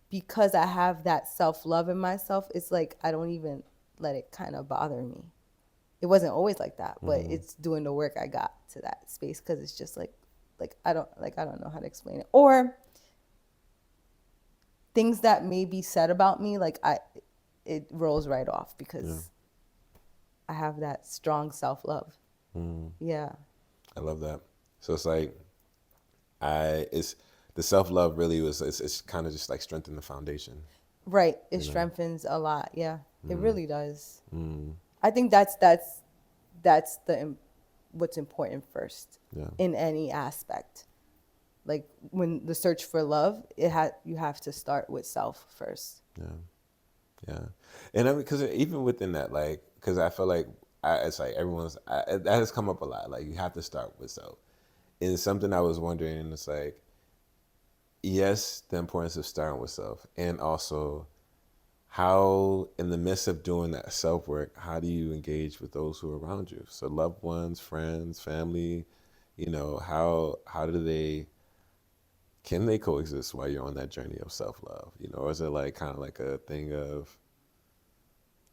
Speaker 3: because I have that self-love in myself, it's like I don't even let it kind of bother me. It wasn't always like that, but it's doing the work I got to that space, because it's just like I don't know how to explain it. Or things that may be said about me, like it rolls right off because I have that strong self-love. Yeah.
Speaker 2: I love that. So it's like, it's the self-love really it's kind of just like strengthen the foundation.
Speaker 3: Right. It strengthens a lot. Yeah. It really does. I think that's what's important first in any aspect. Like when the search for love, you have to start with self first.
Speaker 2: Yeah. And I mean, because even within that, like, because I feel like it's like that has come up a lot. Like you have to start with self. And it's something I was wondering, and it's like, yes, the importance of starting with self, and also how in the midst of doing that self work, how do you engage with those who are around you? So loved ones, friends, family, how can they coexist while you're on that journey of self-love? Or is it like kind of like a thing of,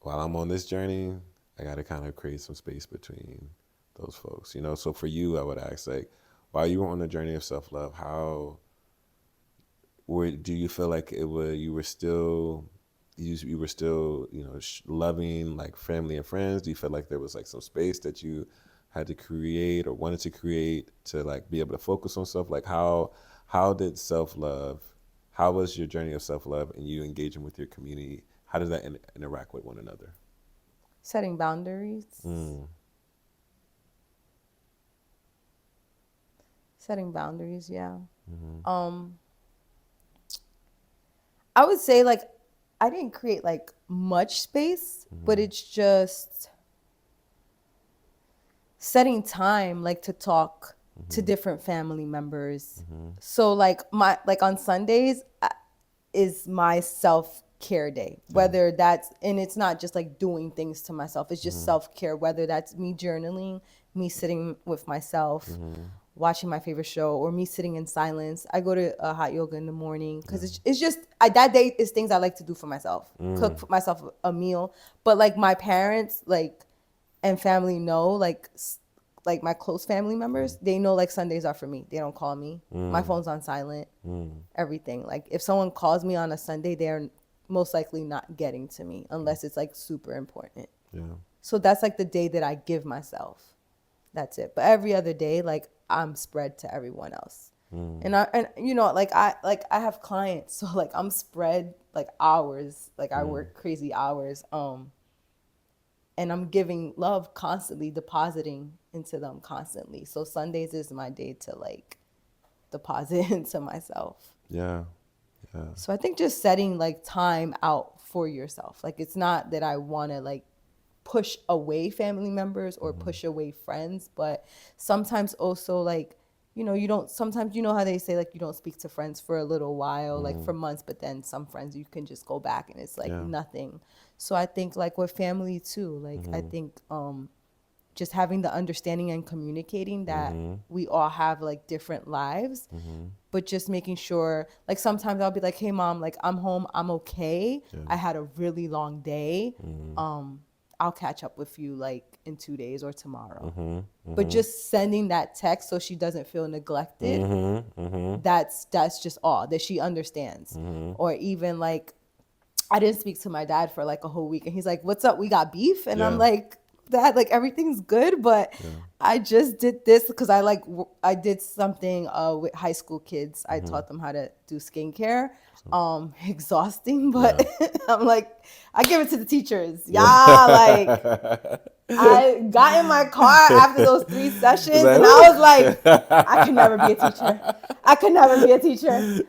Speaker 2: while I'm on this journey, I got to kind of create some space between those folks, So for you, I would ask, like, while you were on the journey of self-love, do you feel like you were still, loving like family and friends? Do you feel like there was like some space that you had to create or wanted to create to like be able to focus on self? Like how did self-love, how was your journey of self-love and you engaging with your community? How does that interact with one another?
Speaker 3: Setting boundaries. Setting boundaries, yeah. I would say like I didn't create like much space, but it's just setting time like to talk to different family members. So like on Sundays is my self-care day, whether and it's not just like doing things to myself, it's just self-care, whether that's me journaling, me sitting with myself, watching my favorite show or me sitting in silence. I go to hot yoga in the morning because it's just that day is things I like to do for myself. Cook for myself a meal. But like my parents like and family know like my close family members, they know like Sundays are for me. They don't call me. My phone's on silent. Everything. Like if someone calls me on a Sunday, they're most likely not getting to me unless it's like super important.
Speaker 2: Yeah.
Speaker 3: So that's like the day that I give myself. That's it. But every other day, like I'm spread to everyone else. And you know, like I have clients, so like I'm spread like hours. Like I work crazy hours. And I'm giving love constantly, depositing into them constantly. So Sundays is my day to like deposit into myself.
Speaker 2: Yeah. Yeah.
Speaker 3: So I think just setting like time out for yourself. Like it's not that I want to like push away family members or push away friends, but sometimes also like, you know, you don't, sometimes you know how they say like you don't speak to friends for a little while, like for months, but then some friends you can just go back and it's like nothing. So I think like with family too, like I think just having the understanding and communicating that we all have like different lives, but just making sure like sometimes I'll be like, hey mom, like I'm home, I'm okay. I had a really long day. I'll catch up with you like in 2 days or tomorrow. But just sending that text so she doesn't feel neglected, that's just all that she understands. Or even like I didn't speak to my dad for like a whole week and he's like, what's up, we got beef? And I'm like, Dad, like everything's good, but I just did this because I did something with high school kids. I taught them how to do skincare. Exhausting, but I'm like, I give it to the teachers. Like I got in my car after those 3 sessions and I was like, I could never be a teacher. I could never be a teacher.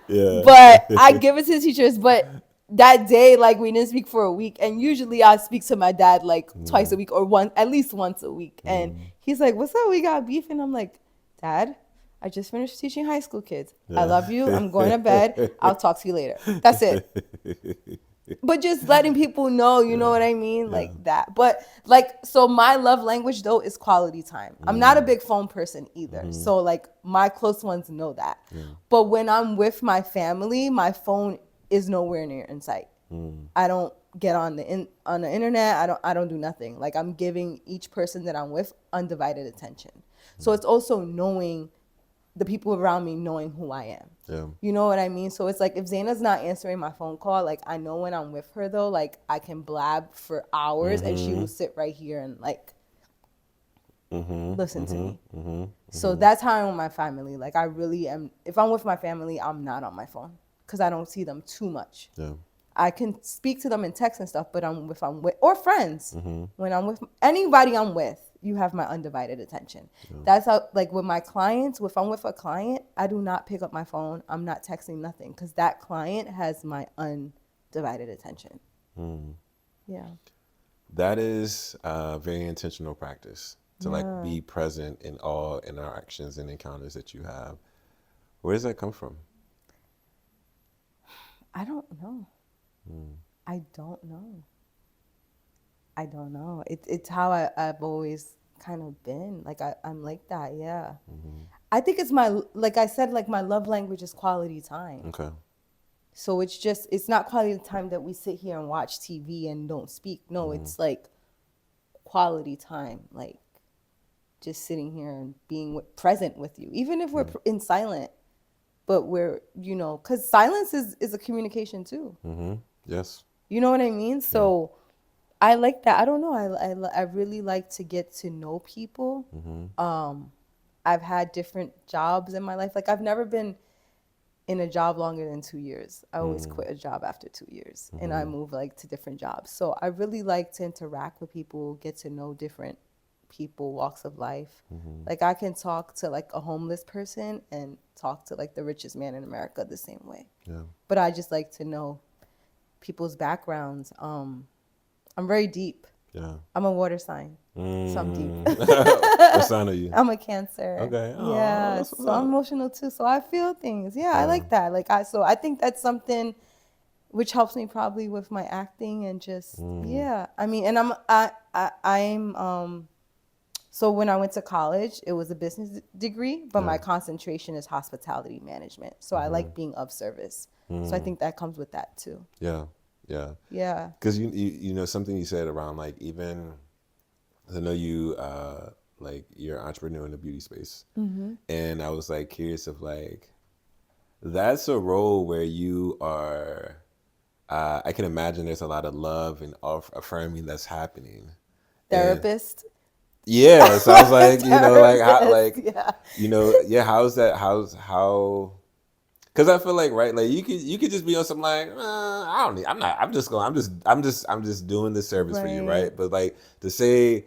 Speaker 3: But I give it to the teachers, but that day, like we didn't speak for a week, and usually I speak to my dad like twice a week or at least once a week. And he's like, "What's up? We got beef." And I'm like, "Dad, I just finished teaching high school kids. I love you. I'm going to bed. I'll talk to you later." That's it. But just letting people know, you know what I mean, like that. But like, so my love language though is quality time. I'm not a big phone person either. So like my close ones know that. But when I'm with my family, my phone is nowhere near in sight. I don't get on the internet. I don't do nothing. Like I'm giving each person that I'm with undivided attention. So it's also knowing the people around me, knowing who I am. Yeah. You know what I mean? So it's like if Zeina's not answering my phone call, like I know when I'm with her though, like I can blab for hours and she will sit right here and like listen to me. So that's how I'm with my family. Like I really am. If I'm with my family, I'm not on my phone because I don't see them too much. Yeah. I can speak to them in text and stuff, but if I'm with or friends, when I'm with anybody I'm with, you have my undivided attention. Yeah. That's how, like with my clients, if I'm with a client, I do not pick up my phone. I'm not texting nothing because that client has my undivided attention. Yeah.
Speaker 2: That is a very intentional practice to like be present in all interactions and encounters that you have. Where does that come from?
Speaker 3: I don't know. I don't know. It's how I've always kind of been. Like I'm like that, yeah. I think it's like I said, like my love language is quality time. Okay. So it's not quality time that we sit here and watch TV and don't speak. No, it's like quality time, like just sitting here and being present with you, even if we're in silent. But we're, because silence is a communication too. Yes. You know what I mean? So I like that. I don't know. I really like to get to know people. I've had different jobs in my life. Like I've never been in a job longer than 2 years. I always quit a job after 2 years and I move like to different jobs. So I really like to interact with people, get to know different people, walks of life. Like I can talk to like a homeless person and talk to like the richest man in America the same way. Yeah. But I just like to know people's backgrounds. I'm very deep. Yeah. I'm a water sign. So I'm deep.
Speaker 2: What sign are you?
Speaker 3: I'm a Cancer. Okay. Oh, yeah. So I'm emotional too. So I feel things. Yeah, I like that. Like I think that's something which helps me probably with my acting and just I mean, and I'm So when I went to college, it was a business degree, but
Speaker 2: Yeah.
Speaker 3: my concentration is hospitality management. So I like being of service. So I think that comes with that too.
Speaker 2: Yeah. Yeah.
Speaker 3: Yeah.
Speaker 2: Because you know something you said around like even I know you like you're an entrepreneur in the beauty space, and I was like curious of like that's a role where you are. I can imagine there's a lot of love and affirming that's happening. And
Speaker 3: Therapist.
Speaker 2: yeah, so I was like, you know, like how,
Speaker 3: Therapist,
Speaker 2: like,
Speaker 3: yeah.
Speaker 2: you know, yeah, how's that? How? Because I feel like right, like you could just be on some like I don't need, I'm not, I'm just going, I'm just doing this service for you,
Speaker 3: Right.
Speaker 2: right? But like to say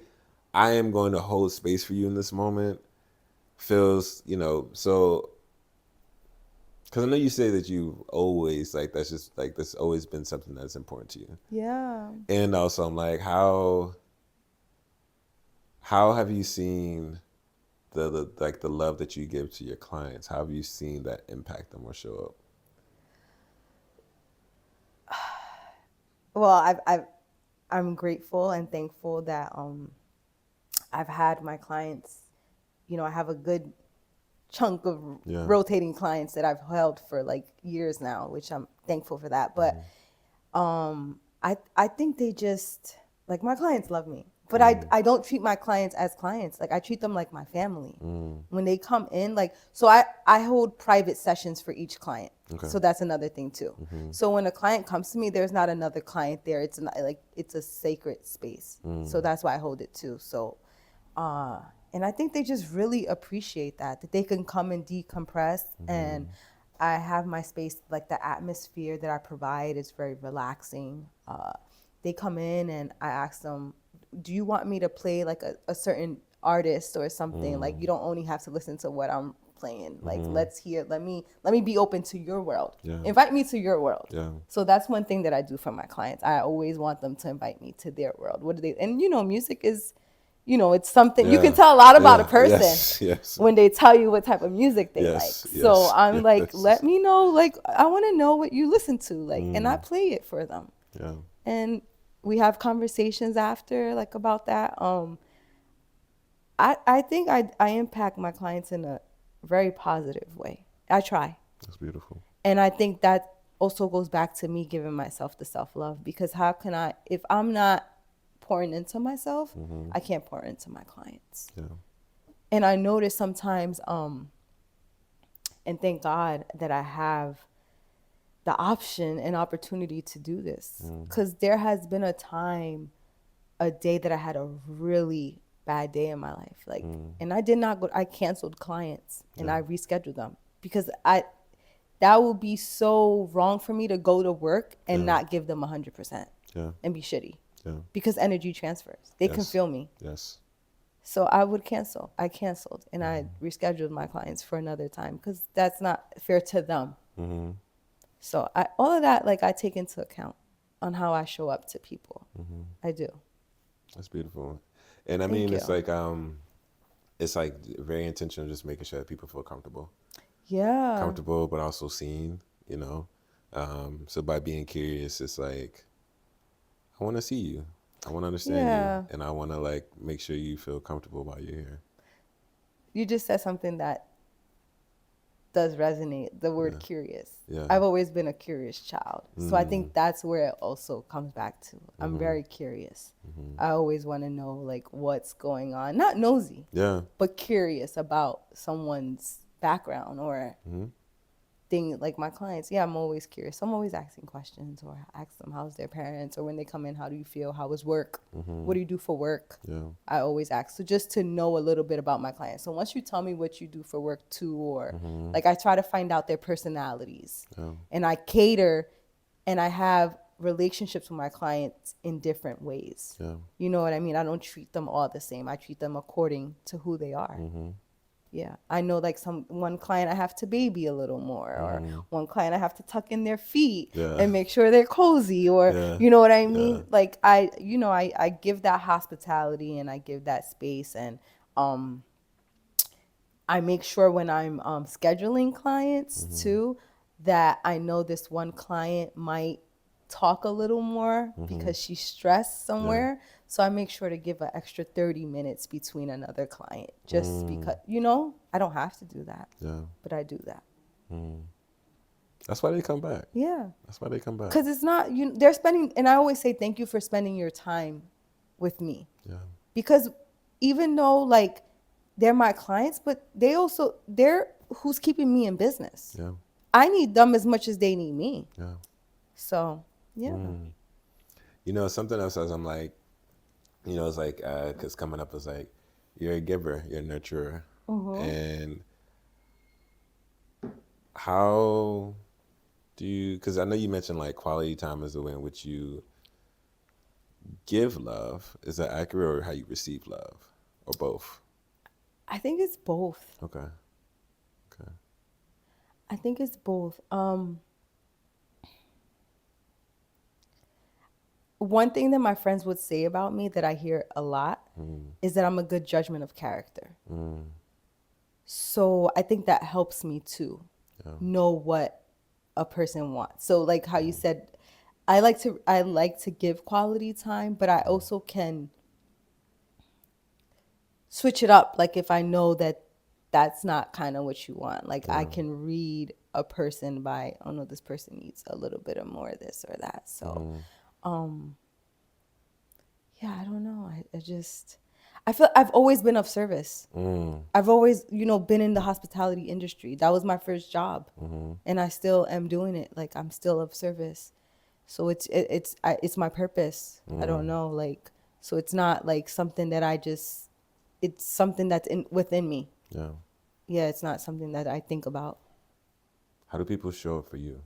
Speaker 2: I am going to hold space for you in this moment feels, you know, so because I know you say that you've always like that's just like that's always been something that's important to you,
Speaker 3: Yeah.
Speaker 2: and also I'm like how have you seen the like the love that you give to your clients? How have you seen that impact them or show up?
Speaker 3: Well, I'm grateful and thankful that I've had my clients, I have a good chunk of
Speaker 2: Yeah.
Speaker 3: rotating clients that I've held for like years now, which I'm thankful for that. But I think they just like my clients love me. But I don't treat my clients as clients. Like I treat them like my family. When they come in, like so I hold private sessions for each client.
Speaker 2: Okay.
Speaker 3: So that's another thing too. So when a client comes to me, there's not another client there. It's not, like it's a sacred space. So that's why I hold it too. So and I think they just really appreciate that they can come and decompress. And I have my space, like the atmosphere that I provide is very relaxing. They come in and I ask them, do you want me to play like a certain artist or something? Like you don't only have to listen to what I'm playing. Like let's hear, let me be open to your world.
Speaker 2: Yeah.
Speaker 3: Invite me to your world.
Speaker 2: Yeah.
Speaker 3: So that's one thing that I do for my clients. I always want them to invite me to their world. What do they, and music is, it's something you can
Speaker 2: Yeah.
Speaker 3: tell a lot about
Speaker 2: Yeah.
Speaker 3: a person
Speaker 2: Yes.
Speaker 3: when they tell you what type of music they
Speaker 2: Yes.
Speaker 3: like. So
Speaker 2: Yes.
Speaker 3: I'm like,
Speaker 2: Yes.
Speaker 3: let me know, like, I want to know what you listen to, like, and I play it for them.
Speaker 2: Yeah.
Speaker 3: And we have conversations after, like, about that. I think I impact my clients in a very positive way. I try.
Speaker 2: That's beautiful.
Speaker 3: And I think that also goes back to me giving myself the self-love, because how can I, if I'm not pouring into myself, I can't pour into my clients.
Speaker 2: Yeah.
Speaker 3: And I notice sometimes, and thank God that I have the option and opportunity to do this, because there has been a day that I had a really bad day in my life, like, and I did not go. I canceled clients and I rescheduled them because that would be so wrong for me to go to work and not give them 100% and be shitty.
Speaker 2: Yeah.
Speaker 3: Because energy transfers. They can
Speaker 2: Yes.
Speaker 3: feel me.
Speaker 2: Yes.
Speaker 3: So I would cancel. I canceled and I rescheduled my clients for another time because that's not fair to them. So all of that, like, I take into account on how I show up to people. I do.
Speaker 2: That's beautiful. And I
Speaker 3: Thank
Speaker 2: mean,
Speaker 3: you.
Speaker 2: it's like very intentional, just making sure that people feel comfortable,
Speaker 3: Yeah.
Speaker 2: but also seen, you know? So by being curious, it's like, I want to see you. I want to understand you. And I want to like make sure you feel comfortable while you're here.
Speaker 3: You just said something that does resonate, the word curious.
Speaker 2: Yeah.
Speaker 3: I've always been a curious child. So I think that's where it also comes back to. I'm very curious. I always want to know, like, what's going on. Not nosy, but curious about someone's background or thing. Like my clients, I'm always curious. I'm always asking questions, or ask them how's their parents, or when they come in, how do you feel? How was work? What do you do for work? I always ask. So just to know a little bit about my clients. So once you tell me what you do for work too, or like, I try to find out their personalities, and I cater, and I have relationships with my clients in different ways. You know what I mean? I don't treat them all the same. I treat them according to who they are. Yeah, I know, like, one client I have to baby a little more, or one client I have to tuck in their feet and make sure they're cozy, or you know what I mean? Like, I give that hospitality and I give that space, and I make sure when I'm scheduling clients too, that I know this one client might talk a little more because she's stressed somewhere. So I make sure to give an extra 30 minutes between another client just because, you know, I don't have to do that.
Speaker 2: Yeah.
Speaker 3: But I do that.
Speaker 2: That's why they come back.
Speaker 3: Yeah.
Speaker 2: That's why they come back.
Speaker 3: Because it's not, they're spending, and I always say thank you for spending your time with me.
Speaker 2: Yeah.
Speaker 3: Because even though like they're my clients, but they're who's keeping me in business.
Speaker 2: Yeah.
Speaker 3: I need them as much as they need me.
Speaker 2: Yeah.
Speaker 3: So, yeah.
Speaker 2: You know, something else as I'm like, you know, it's like, because coming up is like, you're a giver, you're a nurturer. And how do you, because I know you mentioned like quality time is the way in which you give love. Is that accurate, or how you receive love, or both?
Speaker 3: I think it's both.
Speaker 2: Okay.
Speaker 3: I think it's both. One thing that my friends would say about me that I hear a lot is that I'm a good judgment of character. So I think that helps me to know what a person wants. So like how you said, I like to give quality time, but I also can switch it up. Like if I know that that's not kind of what you want, like I can read a person by, oh no, this person needs a little bit of more of this or that. So, yeah, I don't know. I feel I've always been of service. I've always, been in the hospitality industry. That was my first job, and I still am doing it. Like I'm still of service. So it's my purpose. I don't know, like, so it's not like something that it's something that's within me.
Speaker 2: Yeah.
Speaker 3: Yeah, it's not something that I think about.
Speaker 2: How do people show up for you?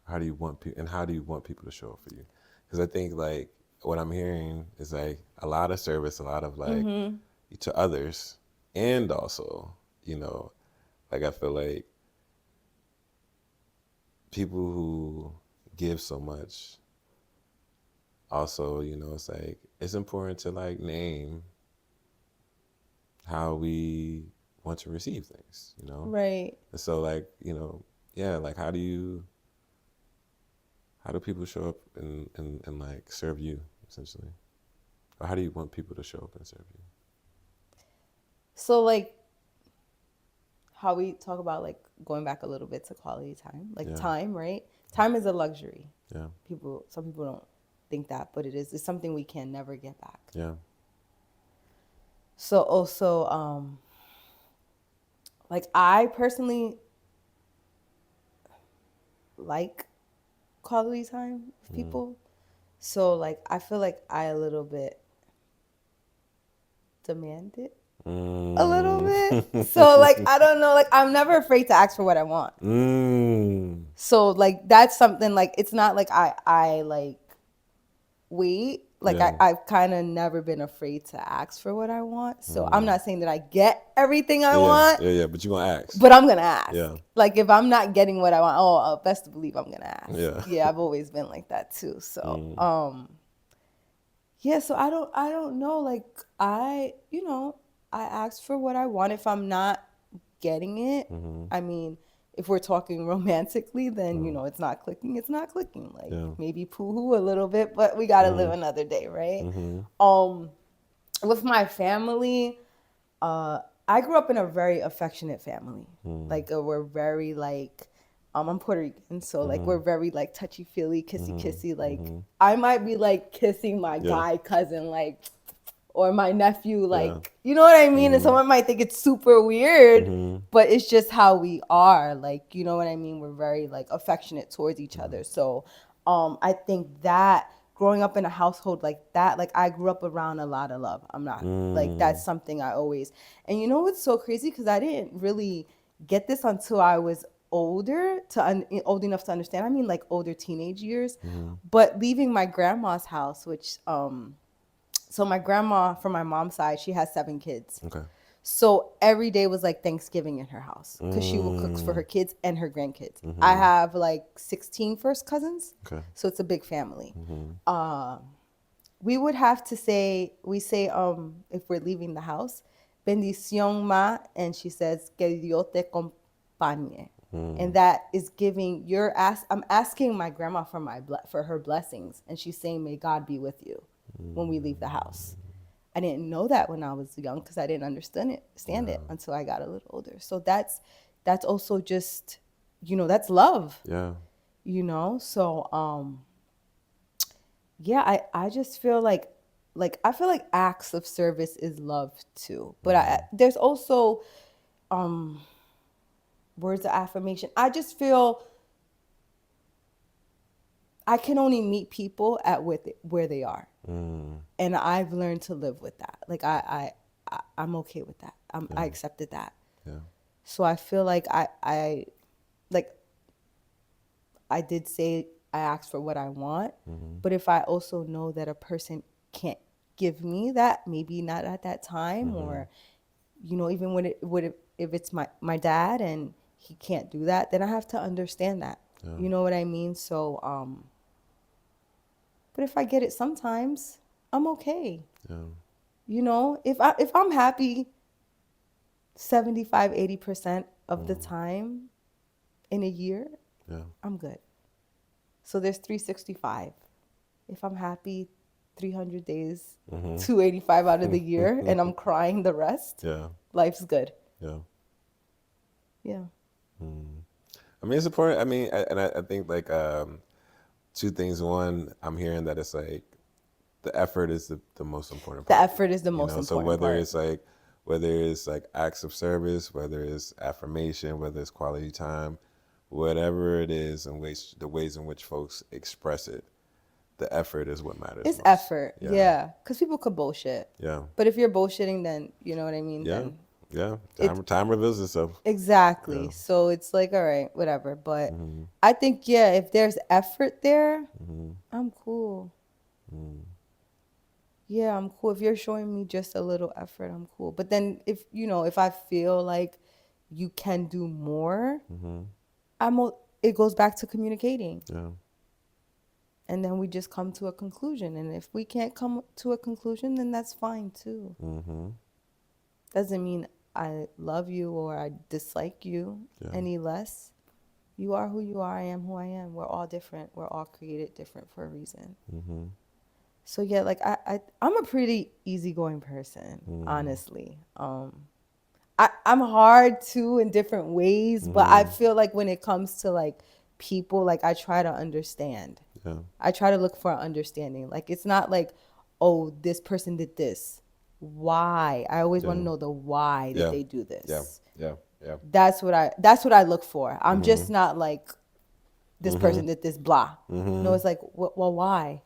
Speaker 2: How do you want people to show up for you? Because I think like what I'm hearing is like a lot of service, a lot of like to others, and also, like I feel like people who give so much also, it's like it's important to like name how we want to receive things,
Speaker 3: Right.
Speaker 2: And so like, yeah, like how do people show up and like serve you essentially? Or how do you want people to show up and serve you?
Speaker 3: So like how we talk about like going back a little bit to quality time, like time, right? Time is a luxury.
Speaker 2: Yeah.
Speaker 3: Some people don't think that, but it is. It's something we can never get back.
Speaker 2: Yeah.
Speaker 3: So also, like I personally like quality time with people. So like I feel like I a little bit demand it a little bit. So like I don't know, like I'm never afraid to ask for what I want. So like that's something like it's not like I like wait. Like I've kind of never been afraid to ask for what I want. So I'm not saying that I get everything I want.
Speaker 2: Yeah, but you gonna ask.
Speaker 3: But I'm gonna ask.
Speaker 2: Yeah.
Speaker 3: Like if I'm not getting what I want, best to believe I'm gonna ask.
Speaker 2: Yeah.
Speaker 3: Yeah, I've always been like that too. So yeah, so I don't know. Like I ask for what I want. If I'm not getting it, I mean, if we're talking romantically, then it's not clicking. It's not clicking. Like maybe poo-hoo a little bit, but we gotta live another day, right? With my family, I grew up in a very affectionate family. Like we're very like, I'm Puerto Rican, so like we're very like touchy feely, kissy kissy. Like I might be like kissing my guy cousin, like, or my nephew, like, you know what I mean? And someone might think it's super weird, but it's just how we are. Like, you know what I mean? We're very like affectionate towards each other. So I think that growing up in a household like that, like I grew up around a lot of love. I'm not like, that's something I always, and you know what's so crazy? Because I didn't really get this until I was old enough to understand. I mean like older teenage years, but leaving my grandma's house, which, so my grandma, from my mom's side, she has 7 kids.
Speaker 2: Okay.
Speaker 3: So every day was like Thanksgiving in her house because she will cook for her kids and her grandkids. I have like 16 first cousins. Okay. So it's a big family. We would have to say, if we're leaving the house, bendición ma, and she says, que Dios te acompañe. And that is giving I'm asking my grandma for her blessings, and she's saying, may God be with you. when we leave the house. I didn't know that when I was young because I didn't understand it until I got a little older. So that's also just, that's love.
Speaker 2: Yeah.
Speaker 3: So yeah, I just feel like I feel like acts of service is love too. But there's also words of affirmation. I just feel I can only meet people at where they are. And I've learned to live with that. Like I'm okay with that. I accepted that.
Speaker 2: Yeah.
Speaker 3: So I feel like I did say I asked for what I want, but if I also know that a person can't give me that, maybe not at that time, or even if it's my dad and he can't do that, then I have to understand that.
Speaker 2: Yeah.
Speaker 3: You know what I mean? So but if I get it sometimes, I'm okay.
Speaker 2: Yeah.
Speaker 3: If I'm happy 75-80% of the time in a year, I'm good. So there's 365. If I'm happy 300 days, 285 out of the year, and I'm crying the rest, life's good.
Speaker 2: Yeah.
Speaker 3: Yeah.
Speaker 2: I mean, it's important. I mean, I think like two things. One, I'm hearing that it's like the effort is the most important part.
Speaker 3: The effort is the most important
Speaker 2: so whether
Speaker 3: part.
Speaker 2: whether it's like acts of service, whether it's affirmation, whether it's quality time, whatever it is, and the ways in which folks express it, the effort is what matters.
Speaker 3: It's
Speaker 2: most.
Speaker 3: effort, yeah. Because people could bullshit.
Speaker 2: Yeah.
Speaker 3: But if you're bullshitting, then you know what I mean.
Speaker 2: Yeah.
Speaker 3: Then
Speaker 2: yeah. Time reveals itself.
Speaker 3: Exactly.
Speaker 2: Yeah.
Speaker 3: So it's like, all right, whatever. But I think, if there's effort there, I'm cool. Yeah, I'm cool. If you're showing me just a little effort, I'm cool. But then if I feel like you can do more, it goes back to communicating.
Speaker 2: Yeah.
Speaker 3: And then we just come to a conclusion. And if we can't come to a conclusion, then that's fine too. Doesn't mean I love you or I dislike you any less. You are who you are. I am who I am. We're all different. We're all created different for a reason. So yeah, like I'm a pretty easygoing person, honestly. I'm hard too in different ways, but I feel like when it comes to like people, like I try to understand.
Speaker 2: Yeah.
Speaker 3: I try to look for understanding. Like it's not like, oh, this person did this. Why? I always want to know the why did they do this.
Speaker 2: Yeah.
Speaker 3: That's what I look for. I'm just not like this person did this blah. No, it's like, well, why?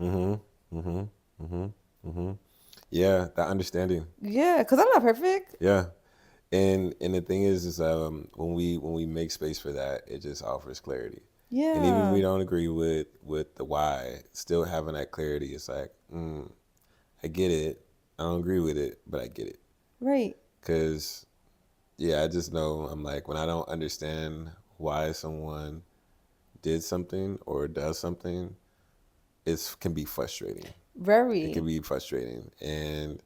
Speaker 2: Yeah, that understanding.
Speaker 3: Yeah, because I'm not perfect.
Speaker 2: Yeah. And the thing is when we make space for that, it just offers clarity.
Speaker 3: Yeah.
Speaker 2: And even if we don't agree with the why, still having that clarity, it's like, I get it. I don't agree with it, but I get it.
Speaker 3: Right.
Speaker 2: Because, I just know I'm like, when I don't understand why someone did something or does something, it can be frustrating.
Speaker 3: Very.
Speaker 2: It can be frustrating. And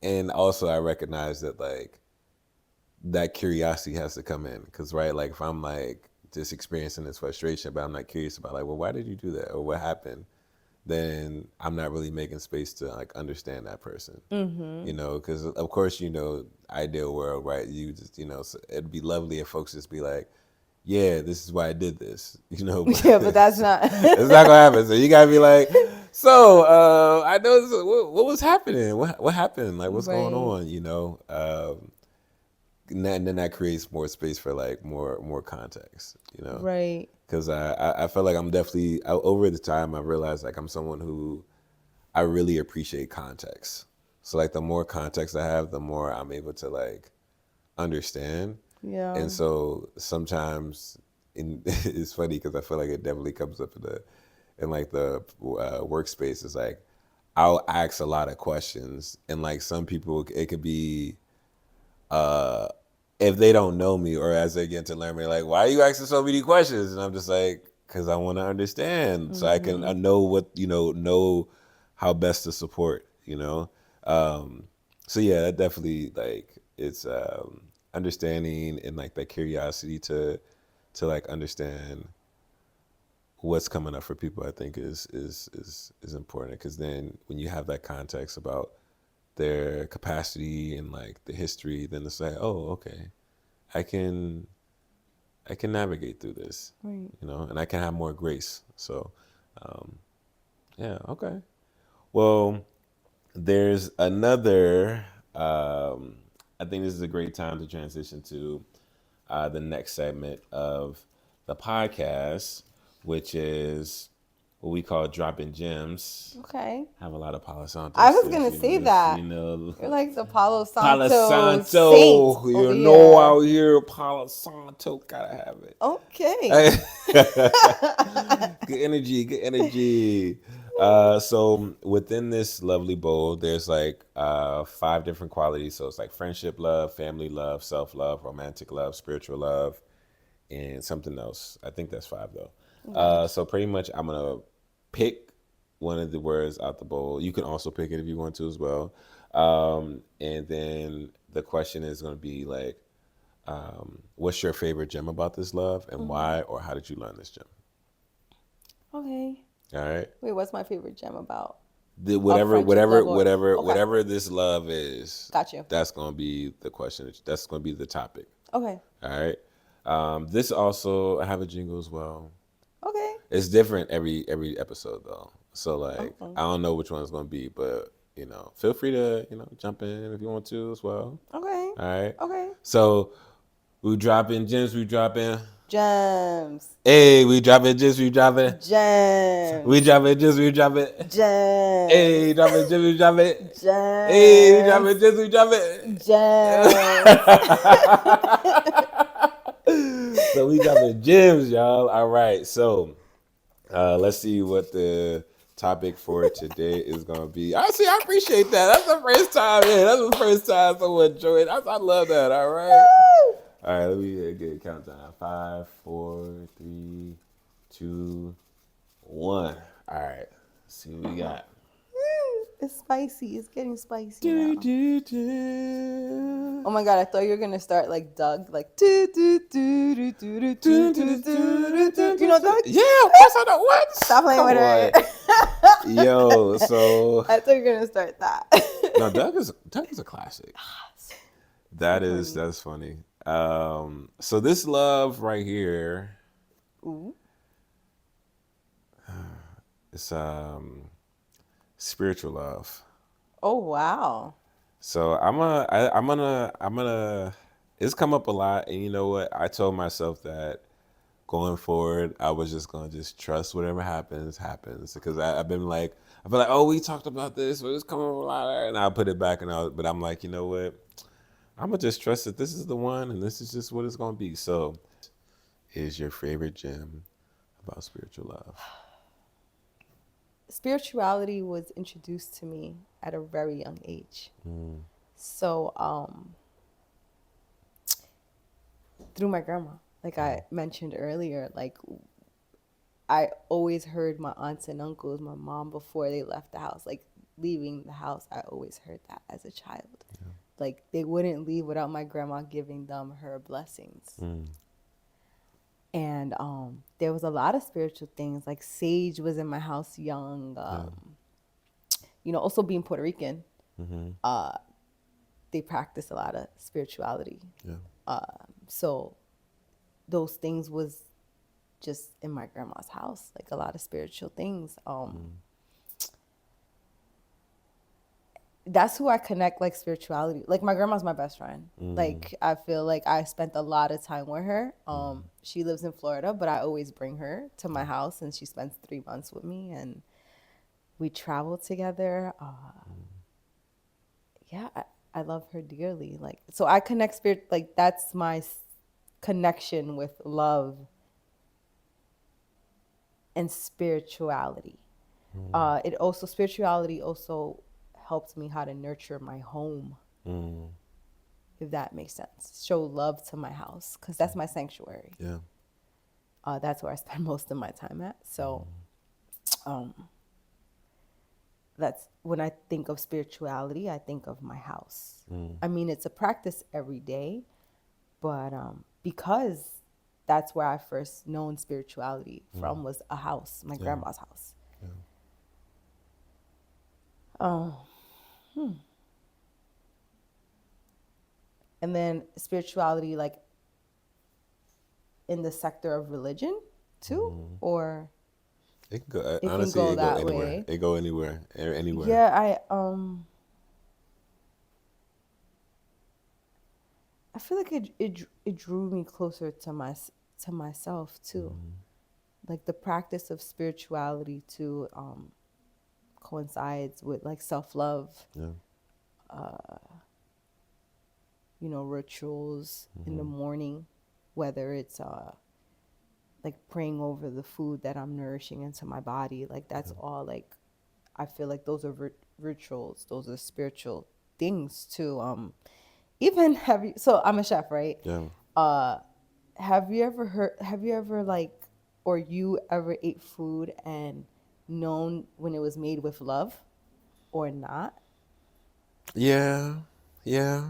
Speaker 2: and also I recognize that like that curiosity has to come in. Because, right, like if I'm like just experiencing this frustration, but I'm not curious about like, well, why did you do that? Or what happened? Then I'm not really making space to like understand that person, because of course, ideal world, right? You just, so it'd be lovely if folks just be like, yeah, this is why I did this, But
Speaker 3: yeah, but that's not.
Speaker 2: It's not gonna happen. So you gotta be like, so I know this, what was happening? What happened? Like, what's going on? And then that creates more space for like more context,
Speaker 3: Right.
Speaker 2: Because I feel like I'm definitely, over the time, I realized like I'm someone who I really appreciate context. So like the more context I have, the more I'm able to like understand.
Speaker 3: Yeah.
Speaker 2: And so sometimes it's funny because I feel like it definitely comes up in like the workspace. It's like I'll ask a lot of questions, and like some people, it could be if they don't know me or as they get to learn me, like, why are you asking so many questions? And I'm just like, because I want to understand, so I know what know how best to support. So yeah, that definitely like it's understanding and like that curiosity to like understand what's coming up for people, I think is important, because then when you have that context about their capacity and like the history, then it's like, oh, okay, I can navigate through this,
Speaker 3: Right.
Speaker 2: and I can have more grace. So, yeah, okay. Well, there's another. I think this is a great time to transition to the next segment of the podcast, which is what we call dropping gems.
Speaker 3: Okay.
Speaker 2: Have a lot of Palo Santo.
Speaker 3: I was gonna say that.
Speaker 2: You know,
Speaker 3: You're like the Palo
Speaker 2: Palo
Speaker 3: Santo
Speaker 2: Santo.
Speaker 3: saint over
Speaker 2: Out
Speaker 3: here.
Speaker 2: here, Palo Santo, gotta have it.
Speaker 3: Okay.
Speaker 2: Good energy, good energy. So within this lovely bowl, there's like 5 different qualities. So it's like friendship love, family love, self-love, romantic love, spiritual love, and something else. I think that's 5 though. So pretty much I'm gonna pick one of the words out the bowl. You can also pick it if you want to as well. And then the question is gonna be like, what's your favorite gem about this love, and why, or how did you learn this gem?
Speaker 3: Okay.
Speaker 2: All right.
Speaker 3: Wait, what's my favorite gem about?
Speaker 2: Whatever
Speaker 3: Okay.
Speaker 2: this love is.
Speaker 3: Got you.
Speaker 2: That's gonna be the question. That's gonna be the topic.
Speaker 3: Okay.
Speaker 2: All right. This also, I have a jingle as well.
Speaker 3: Okay.
Speaker 2: It's different every episode though. So like,
Speaker 3: Okay.
Speaker 2: I don't know which one it's gonna be, but feel free to jump in if you want to as well.
Speaker 3: Okay.
Speaker 2: All right.
Speaker 3: Okay.
Speaker 2: So we dropping gems. We dropping.
Speaker 3: Gems.
Speaker 2: Hey, we dropping gems. We dropping.
Speaker 3: Gems.
Speaker 2: We dropping gems. We dropping.
Speaker 3: Gems.
Speaker 2: Hey, dropping gems. We dropping.
Speaker 3: Gems.
Speaker 2: Hey, we dropping gems. We dropping.
Speaker 3: Gems.
Speaker 2: So we dropping gems, y'all. All right. So let's see what the topic for today is gonna be. I appreciate that. That's the first time. Yeah, that's the first time someone joined. I love that. All right. All right, let me get a countdown. 5, 4, 3, 2, 1. All right, let's see what we got.
Speaker 3: It's spicy. It's getting spicy now. Oh my god! I thought you were gonna start like Doug, like do do do do do do do do do. You know Doug?
Speaker 2: Yeah, of course I know. What?
Speaker 3: Stop playing with her.
Speaker 2: Yo, so
Speaker 3: I thought you were gonna start that.
Speaker 2: no, Doug is a classic. That's funny. So this love right here,
Speaker 3: Ooh.
Speaker 2: it's spiritual love.
Speaker 3: Oh wow.
Speaker 2: So I'm gonna. It's come up a lot, and you know what? I told myself that going forward, I was just gonna trust whatever happens, because I've been like, I feel like, oh, we talked about this, but it's coming up a lot, and I'll put it back, but I'm like, you know what? I'm gonna just trust that this is the one, and this is just what it's gonna be. So, is your favorite gem about spiritual love?
Speaker 3: Spirituality was introduced to me at a very young age. So, through my grandma, like I mentioned earlier, like I always heard my aunts and uncles, my mom, before they left the house, like leaving the house, I always heard that as a child. Yeah. Like they wouldn't leave without my grandma giving them her blessings. And there was a lot of spiritual things, like sage was in my house young. Also being Puerto Rican, they practice a lot of spirituality. Yeah. So those things was just in my grandma's house, like a lot of spiritual things. That's who I connect, like spirituality. Like my grandma's my best friend. Like I feel like I spent a lot of time with her. She lives in Florida, but I always bring her to my house, and she spends 3 months with me, and we travel together. Yeah, I love her dearly. Like, so I connect spirit. Like that's my connection with love and spirituality. Spirituality also helped me how to nurture my home, if that makes sense. Show love to my house, because that's my sanctuary. Yeah. That's where I spend most of my time at. So that's when I think of spirituality, I think of my house. I mean, it's a practice every day, but because that's where I first known spirituality from, was a house, my grandma's house. And then spirituality, like in the sector of religion too, or
Speaker 2: It can go.
Speaker 3: it
Speaker 2: Honestly,
Speaker 3: can go
Speaker 2: it go
Speaker 3: that
Speaker 2: anywhere.
Speaker 3: way.
Speaker 2: It go anywhere. Anywhere.
Speaker 3: Yeah, I feel like it drew me closer to myself too. Like the practice of spirituality too coincides with like self-love.
Speaker 2: Yeah.
Speaker 3: Rituals in the morning, whether it's like praying over the food that I'm nourishing into my body. Like that's all, like I feel like those are rituals. Those are spiritual things too. Even so I'm a chef, right?
Speaker 2: Yeah.
Speaker 3: Have you ever like, or you ever ate food and known when it was made with love or not?
Speaker 2: Yeah. Yeah.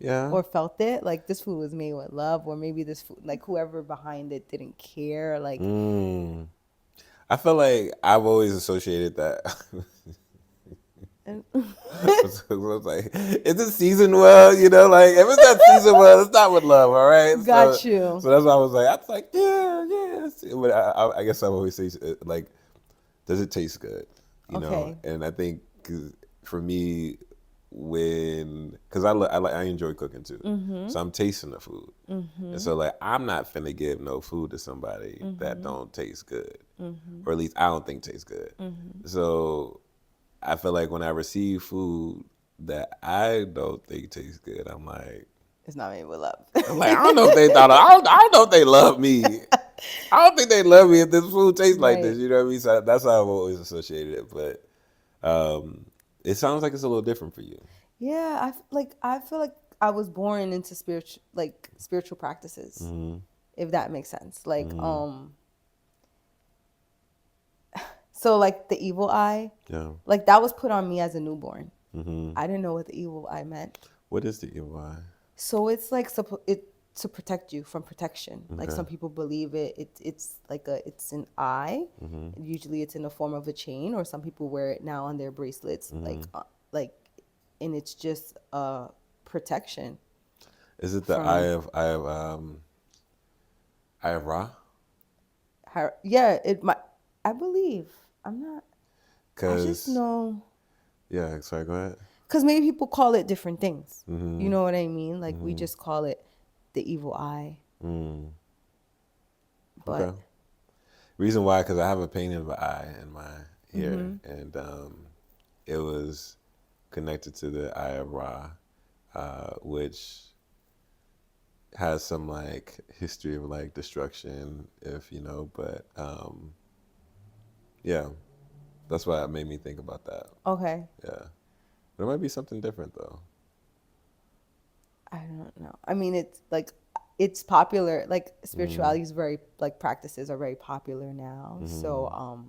Speaker 2: Yeah.
Speaker 3: Or felt it like this food was made with love, or maybe this food, like whoever behind it didn't care, like
Speaker 2: I feel like I've always associated that.
Speaker 3: and
Speaker 2: I was like, is it seasoned well? Like if it's not seasoned well, it's not with love, all right?
Speaker 3: got you.
Speaker 2: So that's why I was like, yeah. But I guess I always say, like, does it taste good?
Speaker 3: Okay.
Speaker 2: And I think 'cause for me, because I enjoy cooking too, so I'm tasting the food, and so like I'm not finna give no food to somebody that don't taste good, or at least I don't think tastes good. So I feel like when I receive food that I don't think tastes good, I'm like,
Speaker 3: It's not made with love.
Speaker 2: I don't know if they thought, I don't know if they love me. I don't think they love me if this food tastes like this.
Speaker 3: Right.
Speaker 2: You know what I mean? So that's how I've always associated it. But it sounds like it's a little different for you.
Speaker 3: Yeah, I feel like I was born into spiritual practices, if that makes sense. Like so like the evil eye,
Speaker 2: Yeah.
Speaker 3: like that was put on me as a newborn.
Speaker 2: Mm-hmm.
Speaker 3: I didn't know what the evil eye meant.
Speaker 2: What is the evil eye?
Speaker 3: So it's like to protect you from protection. Like
Speaker 2: Okay.
Speaker 3: some people believe it's like it's an eye. Usually it's in the form of a chain, or some people wear it now on their bracelets. Like, and it's just protection.
Speaker 2: Is it the eye of Ra?
Speaker 3: Yeah, I believe. I'm not. I just
Speaker 2: Because
Speaker 3: know.
Speaker 2: yeah, sorry, go ahead.
Speaker 3: Because maybe people call it different things. You know what I mean? Like we just call it the evil eye. But
Speaker 2: Okay. Reason why, because I have a painting of an eye in my ear, and it was connected to the eye of Ra, which has some like history of like destruction, but yeah, that's why it made me think about that.
Speaker 3: okay.
Speaker 2: Yeah, there might be something different though.
Speaker 3: I don't know. I mean, it's like it's popular. Like spirituality is very, like practices are very popular now. So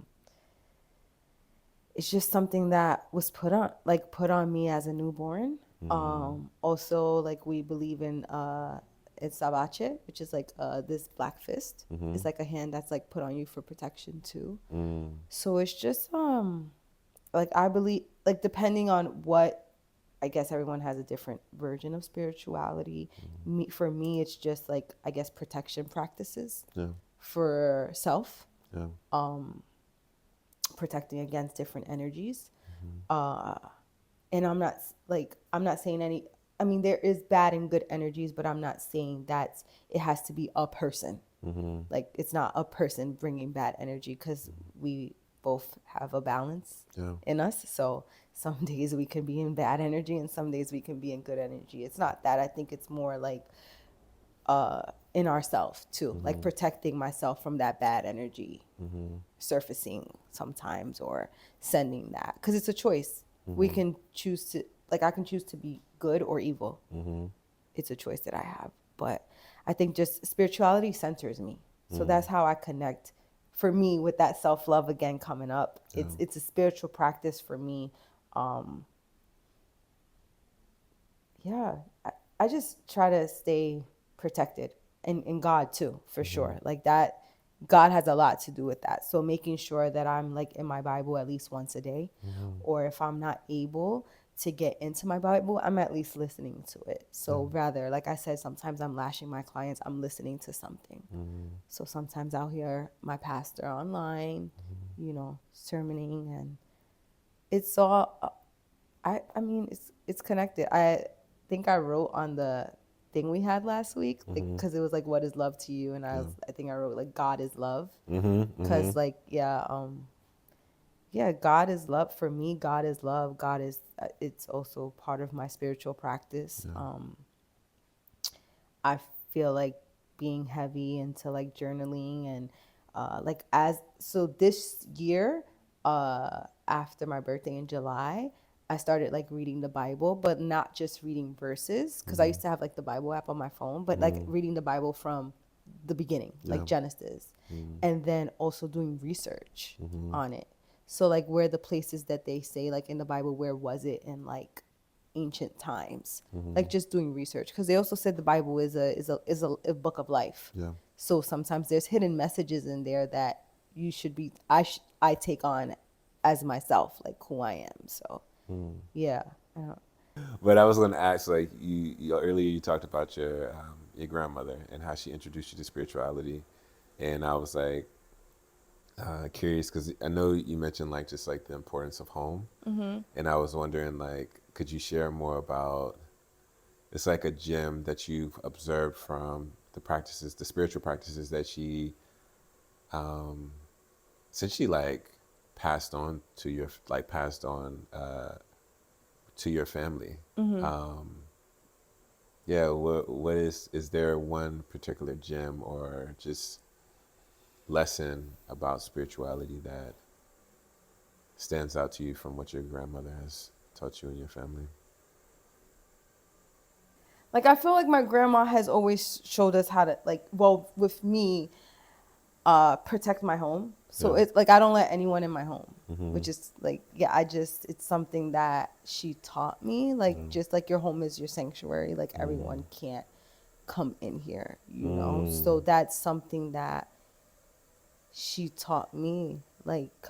Speaker 3: it's just something that was put on me as a newborn. Also, like we believe in it's sabache, which is like this black fist. It's like a hand that's like put on you for protection too. So it's just like I believe, like depending on what, I guess everyone has a different version of spirituality. For me, it's just like, I guess, protection practices for self, protecting against different energies. And I'm not saying any, I mean, there is bad and good energies, but I'm not saying that it has to be a person. Like it's not a person bringing bad energy, because we both have a balance in us. So some days we can be in bad energy and some days we can be in good energy. It's not that. I think it's more like in ourselves too, like protecting myself from that bad energy surfacing sometimes, or sending that, because it's a choice. We can choose to, like I can choose to be good or evil. It's a choice that I have. But I think just spirituality centers me. So that's how I connect, for me, with that self-love again coming up. It's a spiritual practice for me. I just try to stay protected and God too, for sure. Like that, God has a lot to do with that. So making sure that I'm like in my Bible at least once a day, or if I'm not able to get into my Bible, I'm at least listening to it. So rather, like I said, sometimes I'm lashing my clients, I'm listening to something. So sometimes I'll hear my pastor online, you know, sermoning, and it's all, I mean, it's connected. I think I wrote on the thing we had last week, like, because it was like, what is love to you? And I think I wrote like, God is love. Because like, yeah, God is love. For me, God is love. God is, it's also part of my spiritual practice. I feel like being heavy into like journaling and like so this year, after my birthday in July, I started like reading the Bible, but not just reading verses, because I used to have like the Bible app on my phone, but like reading the Bible from the beginning, like Genesis, and then also doing research on it. So like where the places that they say like in the Bible, where was it in like ancient times, like just doing research, because they also said the Bible is a book of life. So sometimes there's hidden messages in there that you should be I take on as myself, like who I am. So yeah, I don't,
Speaker 2: But I was going to ask, like earlier, you talked about your grandmother and how she introduced you to spirituality, and I was like curious because I know you mentioned like just like the importance of home, and I was wondering like, could you share more about? It's like a gem that you've observed from the practices, the spiritual practices that she, since she like passed on to your family. Yeah, what is there one particular gem or just lesson about spirituality that stands out to you from what your grandmother has taught you and your family?
Speaker 3: like I feel like my grandma has always showed us how to, like, well, with me, protect my home. So
Speaker 2: Yeah.
Speaker 3: it's like I don't let anyone in my home, which is like, yeah, it's something that she taught me. Like just like your home is your sanctuary, like everyone can't come in here, you know. So that's something that she taught me, like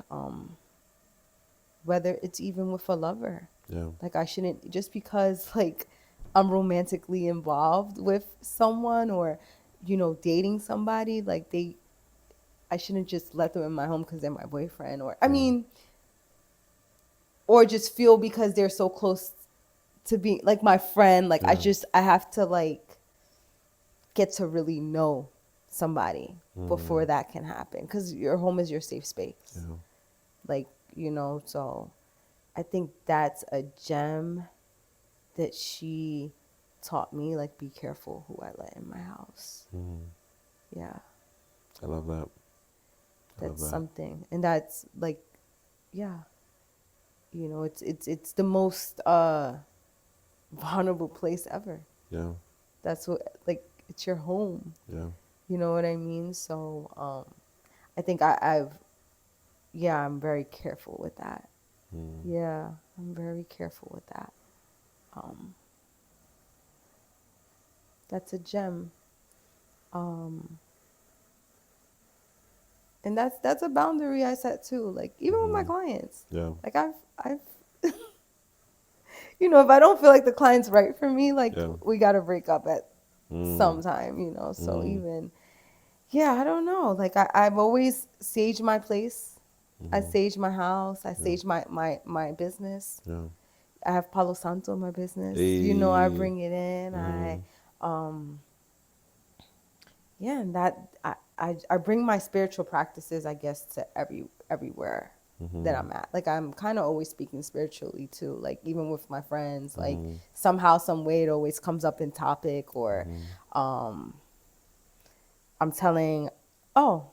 Speaker 3: whether it's even with a lover.
Speaker 2: Yeah.
Speaker 3: Like I shouldn't, just because like I'm romantically involved with someone, or you know, dating somebody, like I shouldn't just let them in my home because they're my boyfriend, or I mean, or just feel because they're so close to being like my friend. Like I have to like get to really know somebody before that can happen, because your home is your safe space. Like, you know, so I think that's a gem that she taught me. Like, be careful who I let in my house. Yeah.
Speaker 2: I love that.
Speaker 3: That's something. And that's like, yeah, you know, it's the most vulnerable place ever.
Speaker 2: Yeah.
Speaker 3: That's what, like, it's your home.
Speaker 2: Yeah.
Speaker 3: You know what I mean? So I think I'm very careful with that. Yeah, I'm very careful with that. That's a gem. And that's a boundary I set too. Like even with my clients.
Speaker 2: Yeah.
Speaker 3: Like I've you know, if I don't feel like the client's right for me, like we gotta break up at some time, you know. So even, yeah, I don't know. Like I've always saged my place. I sage my house. I sage my business.
Speaker 2: Yeah.
Speaker 3: I have Palo Santo in my business.
Speaker 2: Hey.
Speaker 3: You know, I bring it in. Yeah, and that I bring my spiritual practices, I guess, to everywhere that I'm at. Like I'm kind of always speaking spiritually too. Like even with my friends, like somehow, some way, it always comes up in topic, or I'm telling, oh,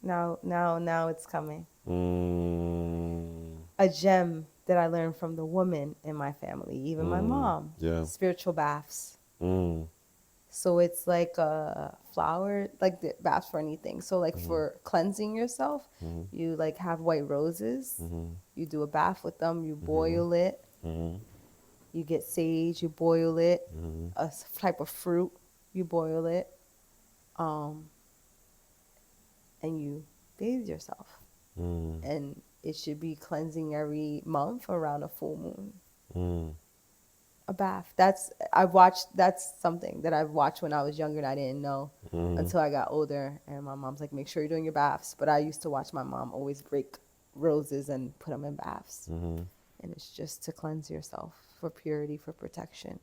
Speaker 3: now it's coming. A gem that I learned from the woman in my family, even my mom.
Speaker 2: Yeah.
Speaker 3: Spiritual baths. So it's like a flower, like the baths for anything. So like for cleansing yourself, you like have white roses. You do a bath with them. You boil it. You get sage, you boil it. A type of fruit, you boil it. And you bathe yourself. And it should be cleansing every month around a full moon. A bath. That's something that I've watched when I was younger and I didn't know until I got older. And my mom's like, make sure you're doing your baths. But I used to watch my mom always break roses and put them in baths. And it's just to cleanse yourself for purity, for protection.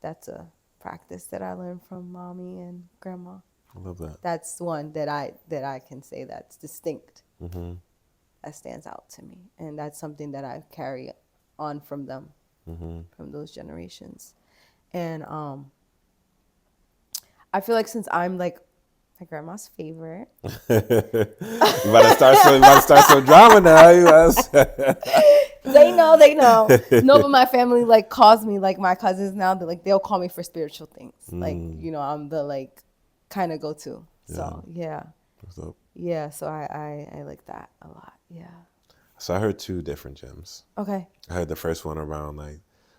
Speaker 3: That's a practice that I learned from mommy and grandma.
Speaker 2: I love that.
Speaker 3: That's one that I can say that's distinct. That stands out to me. And that's something that I carry on from them. From those generations. And I feel like since I'm like my grandma's favorite.
Speaker 2: You about to start some drama now.
Speaker 3: They know. No, but my family like calls me, like my cousins now, they'll call me for spiritual things. Like, I'm the like kind of go-to. So yeah.
Speaker 2: What's up?
Speaker 3: Yeah, so I like that a lot. Yeah.
Speaker 2: So I heard 2 different gems.
Speaker 3: Okay.
Speaker 2: I heard the first one around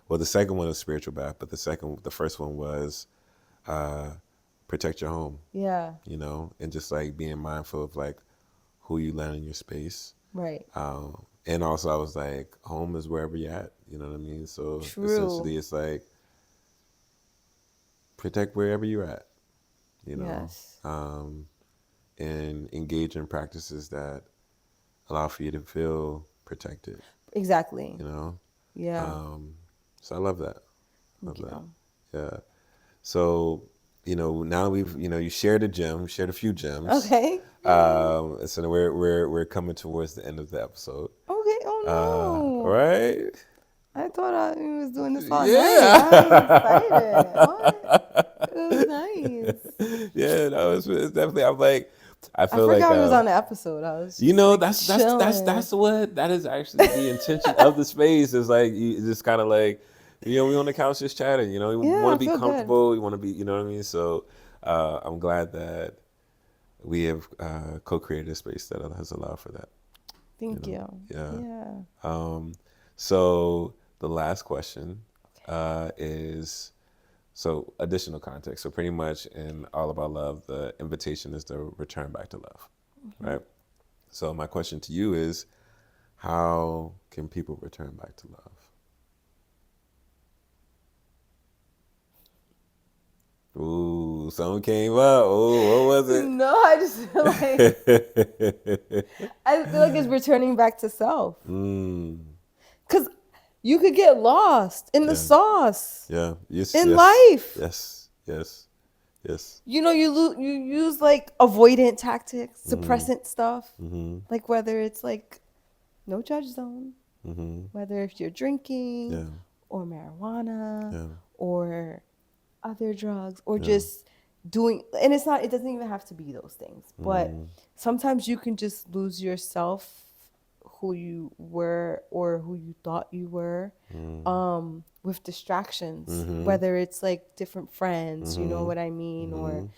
Speaker 2: the second one was spiritual bath, but the first one was protect your home.
Speaker 3: Yeah.
Speaker 2: And just like being mindful of like who you let in your space.
Speaker 3: Right.
Speaker 2: And also I was like, home is wherever you're at. You know what I mean? So
Speaker 3: True.
Speaker 2: essentially it's like protect wherever you're at.
Speaker 3: Yes.
Speaker 2: And engage in practices that allow for you to feel protected.
Speaker 3: Exactly.
Speaker 2: Yeah. So I love that.
Speaker 3: Thank you.
Speaker 2: Yeah. So, now we've, you shared shared a few gems.
Speaker 3: Okay.
Speaker 2: So we're coming towards the end of the episode.
Speaker 3: Okay. Oh no.
Speaker 2: Right?
Speaker 3: I thought I was doing this all
Speaker 2: Yeah.
Speaker 3: night. I was excited. What? It was nice.
Speaker 2: Yeah, no, it's definitely. I'm like, I feel
Speaker 3: I forgot
Speaker 2: like
Speaker 3: we was on the episode. I was just
Speaker 2: that is actually the intention of the space. Is like you just kind of like, we on the couch just chatting. We want to be comfortable. We want to be, you know what I mean. So I'm glad that we have co-created a space that has allowed for that.
Speaker 3: Thank you.
Speaker 2: Yeah. So the last question is. So additional context. So pretty much in All About Love, the invitation is to return back to love, right? So my question to you is, how can people return back to love? Ooh, something came up. Ooh, what was it?
Speaker 3: No, I just feel like it's returning back to self. Because you could get lost in the sauce.
Speaker 2: Yeah. Yes.
Speaker 3: In life.
Speaker 2: Yes.
Speaker 3: You use like avoidant tactics, suppressant stuff. Like whether it's like no judge zone, whether if you're drinking or marijuana or other drugs or just doing, and it doesn't even have to be those things, but sometimes you can just lose yourself, who you were or who you thought you were, with distractions, whether it's like different friends, you know what I mean, or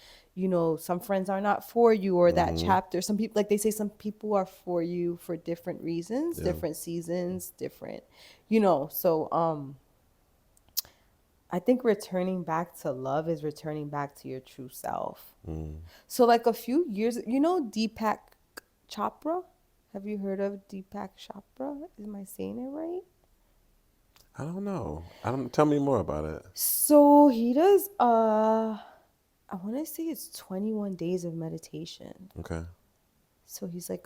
Speaker 3: some friends are not for you, or that chapter. Some people, like they say, some people are for you for different reasons, different seasons, different, so I think returning back to love is returning back to your true self. So like a few years, Deepak Chopra. Have you heard of Deepak Chopra? Am I saying it right?
Speaker 2: I don't know. Tell me more about it.
Speaker 3: So he does, I want to say it's 21 days of meditation.
Speaker 2: Okay.
Speaker 3: So he's like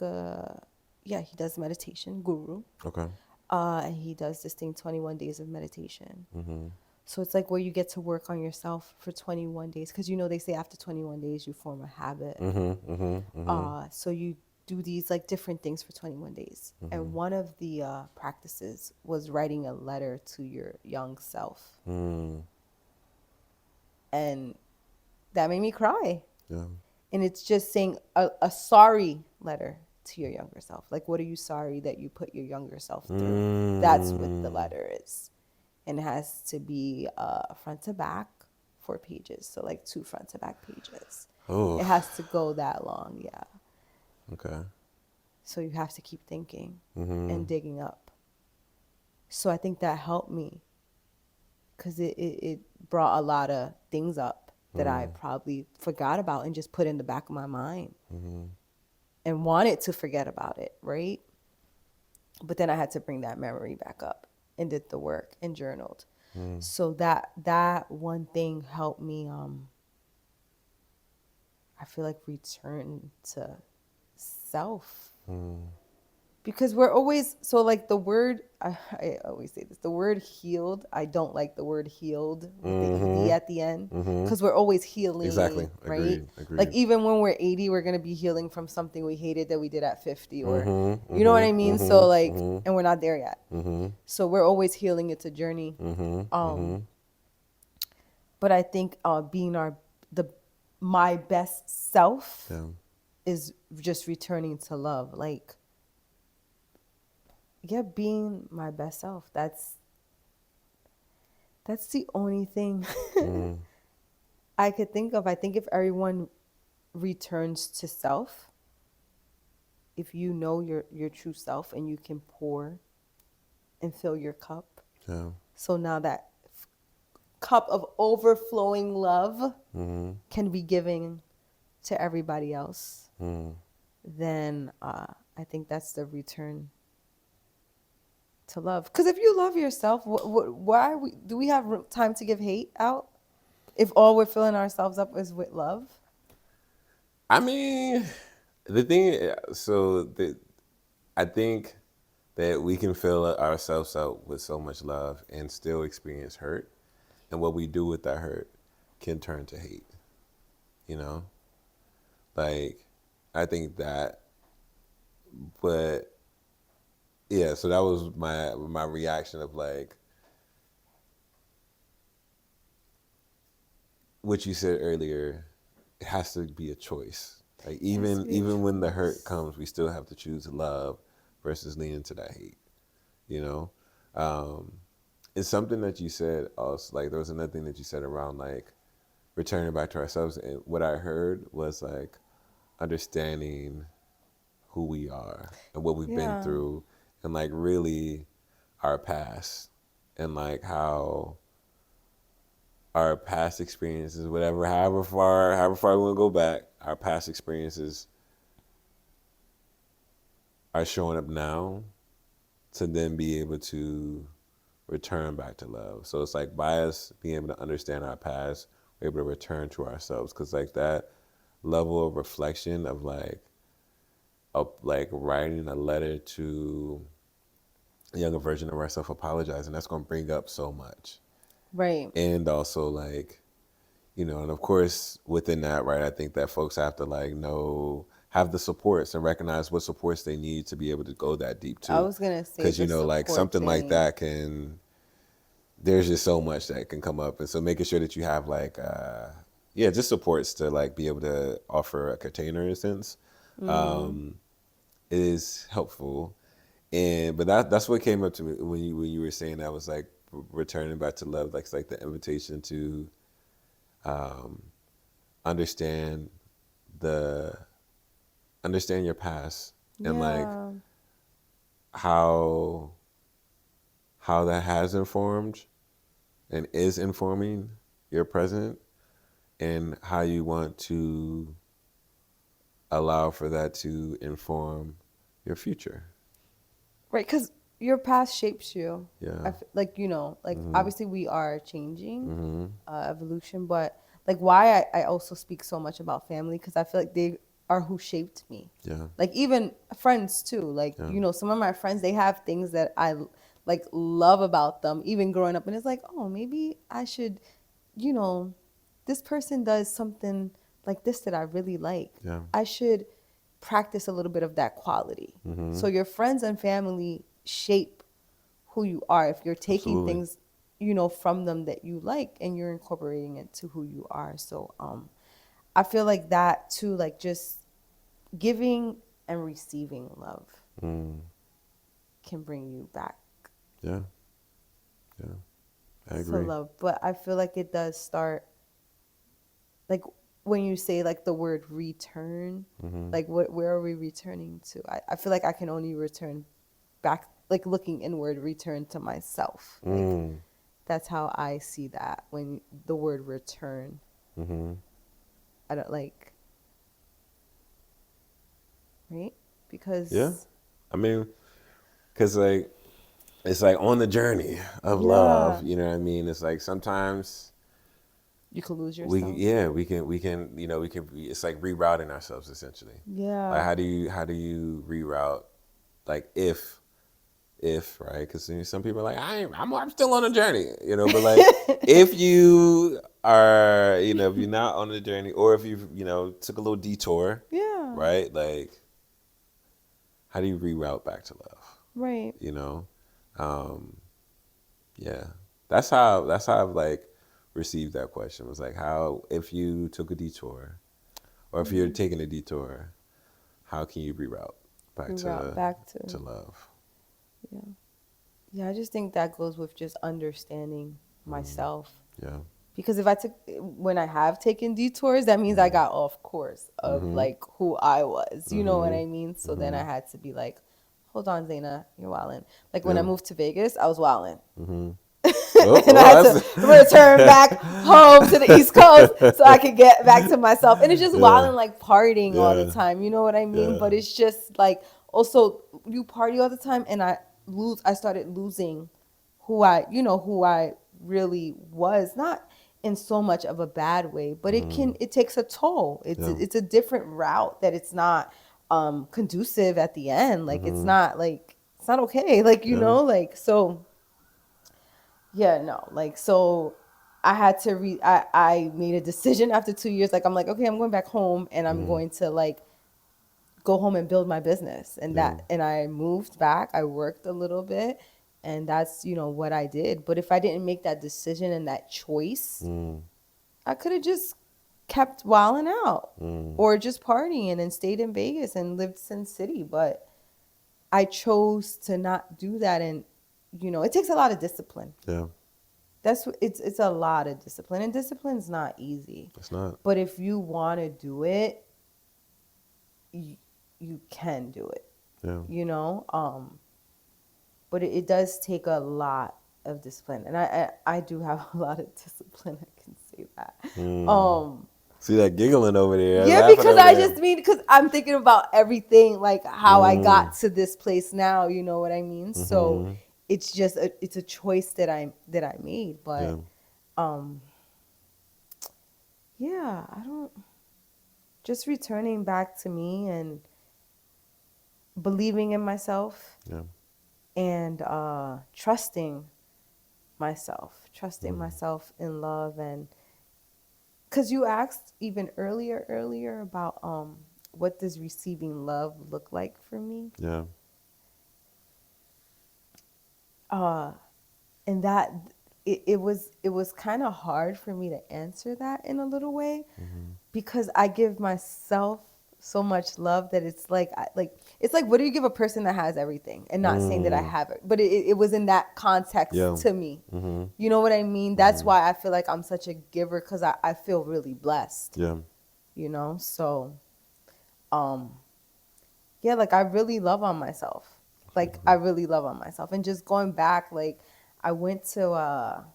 Speaker 3: he does meditation, guru.
Speaker 2: Okay.
Speaker 3: And he does this thing, 21 days of meditation. So it's like where you get to work on yourself for 21 days. Because, they say after 21 days, you form a habit. So you do these like different things for 21 days. And one of the practices was writing a letter to your young self. And that made me cry. Yeah. And it's just saying a sorry letter to your younger self. Like, what are you sorry that you put your younger self through? That's what the letter is. And it has to be front to back, 4 pages. So like 2 front to back pages. Oh. It has to go that long, yeah.
Speaker 2: Okay.
Speaker 3: So you have to keep thinking and digging up. So I think that helped me because it brought a lot of things up that I probably forgot about and just put in the back of my mind and wanted to forget about it, right? But then I had to bring that memory back up and did the work and journaled. So that one thing helped me, I feel like, return to self. Because we're always, so like the word, I always say this, the word healed, I don't like the word healed with the ED at the end, because we're always healing,
Speaker 2: Exactly.
Speaker 3: right?
Speaker 2: Agreed.
Speaker 3: Like even when we're 80, we're going to be healing from something we hated that we did at 50, or, you know what I mean? So like, and we're not there yet. So we're always healing. It's a journey. But I think being my best self is just returning to love. Like, yeah, being my best self. That's the only thing I could think of. I think if everyone returns to self, if you know your true self and you can pour and fill your cup.
Speaker 2: Yeah.
Speaker 3: So now that cup of overflowing love can be given to everybody else, then I think that's the return to love. Because if you love yourself, why do we have time to give hate out if all we're filling ourselves up is with love?
Speaker 2: I mean, the thing, I think that we can fill ourselves up with so much love and still experience hurt. And what we do with that hurt can turn to hate, you know? Like, I think that, but yeah, so that was my reaction of like, what you said earlier, it has to be a choice. Like even when the hurt comes, we still have to choose love versus lean into that hate, you know? It's something that you said also, like there was another thing that you said around like returning back to ourselves. And what I heard was like understanding who we are and what we've been through and like really our past and like how our past experiences, however far we want to go back, our past experiences are showing up now to then be able to return back to love. So it's like by us being able to understand our past, we're able to return to ourselves. Because like that level of reflection of like writing a letter to a younger version of ourselves apologizing, that's going to bring up so much.
Speaker 3: Right.
Speaker 2: And also like, you know, and of course within that, right, I think that folks have to like have the supports and recognize what supports they need to be able to go that deep too.
Speaker 3: I was going to say,
Speaker 2: because you know, like something like that there's just so much that can come up. And so making sure that you have like, just supports to like be able to offer a container in a sense, is helpful. But that's what came up to me when you were saying that was like returning back to love, like it's like the invitation to understand your past and like how that has informed and is informing your present and how you want to allow for that to inform your future.
Speaker 3: Right, because your past shapes you.
Speaker 2: Yeah.
Speaker 3: Like, you know, like obviously we are changing, evolution, but like why I also speak so much about family, because I feel like they are who shaped me.
Speaker 2: Yeah.
Speaker 3: Like even friends too. Like, you know, some of my friends, they have things that I like love about them, even growing up. And it's like, oh, maybe I should, you know, this person does something like this that I really like.
Speaker 2: Yeah.
Speaker 3: I should practice a little bit of that quality. So your friends and family shape who you are. If you're taking things, you know, from them that you like and you're incorporating it to who you are. So I feel like that too, like just giving and receiving love can bring you back.
Speaker 2: Yeah. I
Speaker 3: To
Speaker 2: agree.
Speaker 3: love. But I feel like it does start, like when you say like the word return, like where are we returning to? I feel like I can only return back, like looking inward, return to myself. Like That's how I see that when the word return. I don't like, right? Because
Speaker 2: Yeah. I mean, because like it's like on the journey of
Speaker 3: yeah,
Speaker 2: love, you know what I mean? It's like sometimes
Speaker 3: you could lose
Speaker 2: we
Speaker 3: yourself.
Speaker 2: can it's like rerouting ourselves essentially. Like
Speaker 3: Yeah.
Speaker 2: how do you reroute, like if right, because some people are like I'm still on a journey, but like if you are, if you're not on the journey, or if you took a little detour,
Speaker 3: Yeah.
Speaker 2: right, like how do you reroute back to love,
Speaker 3: Right.
Speaker 2: um yeah, that's how I've like received that question, was like, how, if you took a detour, or if you're taking a detour, how can you reroute back
Speaker 3: Reroute
Speaker 2: to
Speaker 3: back to,
Speaker 2: love?
Speaker 3: yeah. Yeah, I just think that goes with just understanding myself.
Speaker 2: Yeah.
Speaker 3: Because if I took, when I have taken detours, that means I got off course of like who I was. You know what I mean? So then I had to be like, hold on, Zeina, you're wildin'. Like when I
Speaker 2: Yeah.
Speaker 3: moved to Vegas, I was wildin'.
Speaker 2: Oh,
Speaker 3: And I had to
Speaker 2: that's
Speaker 3: return back home to the East Coast so I could get back to myself. And it's just
Speaker 2: yeah,
Speaker 3: wildin', like partying all the
Speaker 2: yeah,
Speaker 3: time. You know what I mean?
Speaker 2: yeah.
Speaker 3: But it's just like, also you party all the time, and I started losing who I really was. Not in so much of a bad way, but it takes a toll.
Speaker 2: Yeah.
Speaker 3: It's a different route that it's not conducive at the end. Like it's not okay. Like,
Speaker 2: Yeah.
Speaker 3: like, so yeah, no. Like, so I had to I made a decision after 2 years. Like, I'm like, okay, I'm going back home, and I'm going to like go home and build my business. And
Speaker 2: Yeah.
Speaker 3: and I moved back. I worked a little bit, and that's, what I did. But if I didn't make that decision and that choice, I could have just kept wilding out or just partying and stayed in Vegas and lived Sin City. But I chose to not do that. And, it takes a lot of discipline.
Speaker 2: Yeah.
Speaker 3: It's a lot of discipline, and discipline's not easy.
Speaker 2: It's not.
Speaker 3: But if you want to do it, you can do it.
Speaker 2: Yeah.
Speaker 3: But it does take a lot of discipline, and I do have a lot of discipline. I can say that.
Speaker 2: See that giggling over there?
Speaker 3: Yeah,
Speaker 2: Laughing
Speaker 3: because
Speaker 2: over there.
Speaker 3: because I'm thinking about everything, like how I got to this place now. You know what I mean? So it's just it's a choice that I made. But yeah, I don't, just returning back to me and believing in myself.
Speaker 2: Yeah.
Speaker 3: And trusting myself in love. And because you asked even earlier about what does receiving love look like for me,
Speaker 2: Yeah.
Speaker 3: and that it was kind of hard for me to answer that in a little way, because I give myself so much love that it's like it's like, what do you give a person that has everything? And not saying that I have it, but it was in that context to me. You know what I mean? That's why I feel like I'm such a giver, because I feel really blessed.
Speaker 2: Yeah.
Speaker 3: So yeah, like I really love on myself. Like I really love on myself. And just going back, like I went to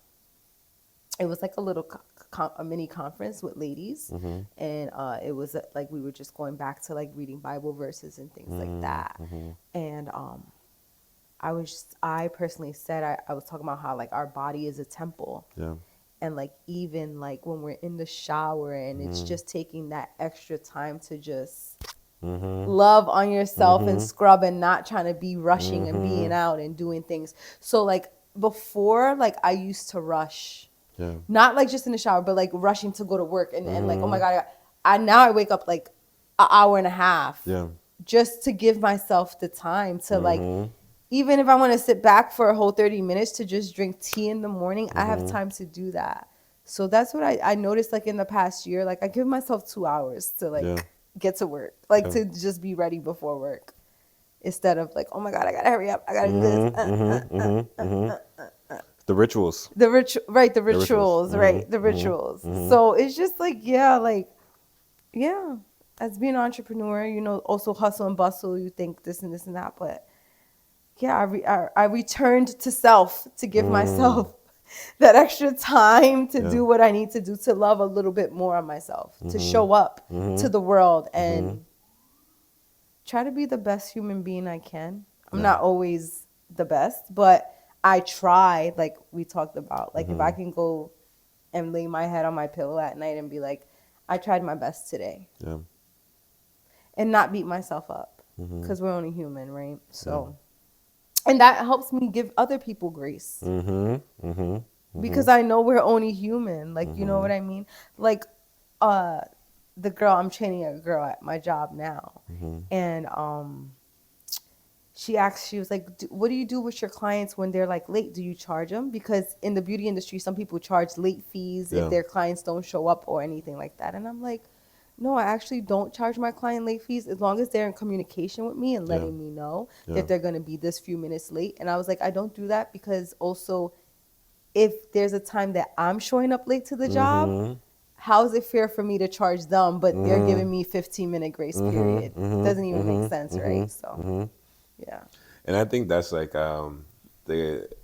Speaker 3: it was like a little a mini conference with ladies, and it was like we were just going back to like reading Bible verses and things like that. And I personally said, I was talking about how like our body is a temple.
Speaker 2: Yeah.
Speaker 3: And like even like when we're in the shower, and it's just taking that extra time to just love on yourself and scrub, and not trying to be rushing and being out and doing things. So like before, like I used to rush.
Speaker 2: Yeah.
Speaker 3: Not like just in the shower, but like rushing to go to work, and like, oh my God, now I wake up like an hour and a half,
Speaker 2: Yeah.
Speaker 3: just to give myself the time to like, even if I want to sit back for a whole 30 minutes to just drink tea in the morning, I have time to do that. So that's what I noticed, like in the past year, like I give myself 2 hours to like get to work, like to just be ready before work, instead of like, oh my God, I gotta hurry up, I gotta do this.
Speaker 2: The rituals.
Speaker 3: The rituals. Right, the rituals. So it's just like, yeah, as being an entrepreneur, also hustle and bustle, you think this and this and that, but yeah, I returned to self to give myself that extra time to
Speaker 2: Yeah.
Speaker 3: do what I need to do, to love a little bit more of myself, to show up to the world and try to be the best human being I can. I'm not always the best, but I try, like we talked about. Like if I can go and lay my head on my pillow at night and be like, I tried my best today.
Speaker 2: Yeah.
Speaker 3: And not beat myself up, because we're only human, right? So, and that helps me give other people grace. Because I know we're only human. Like, you know what I mean? Like, the girl, I'm training a girl at my job now. And she asked, she was like, what do you do with your clients when they're like late? Do you charge them? Because in the beauty industry, some people charge late fees if their clients don't show up or anything like that. And I'm like, no, I actually don't charge my client late fees as long as they're in communication with me and letting me know that they're going to be this few minutes late. And I was like, I don't do that because also if there's a time that I'm showing up late to the job, how is it fair for me to charge them, but they're giving me 15-minute grace period? Doesn't even make sense, right? So, yeah.
Speaker 2: And I think that's like I'm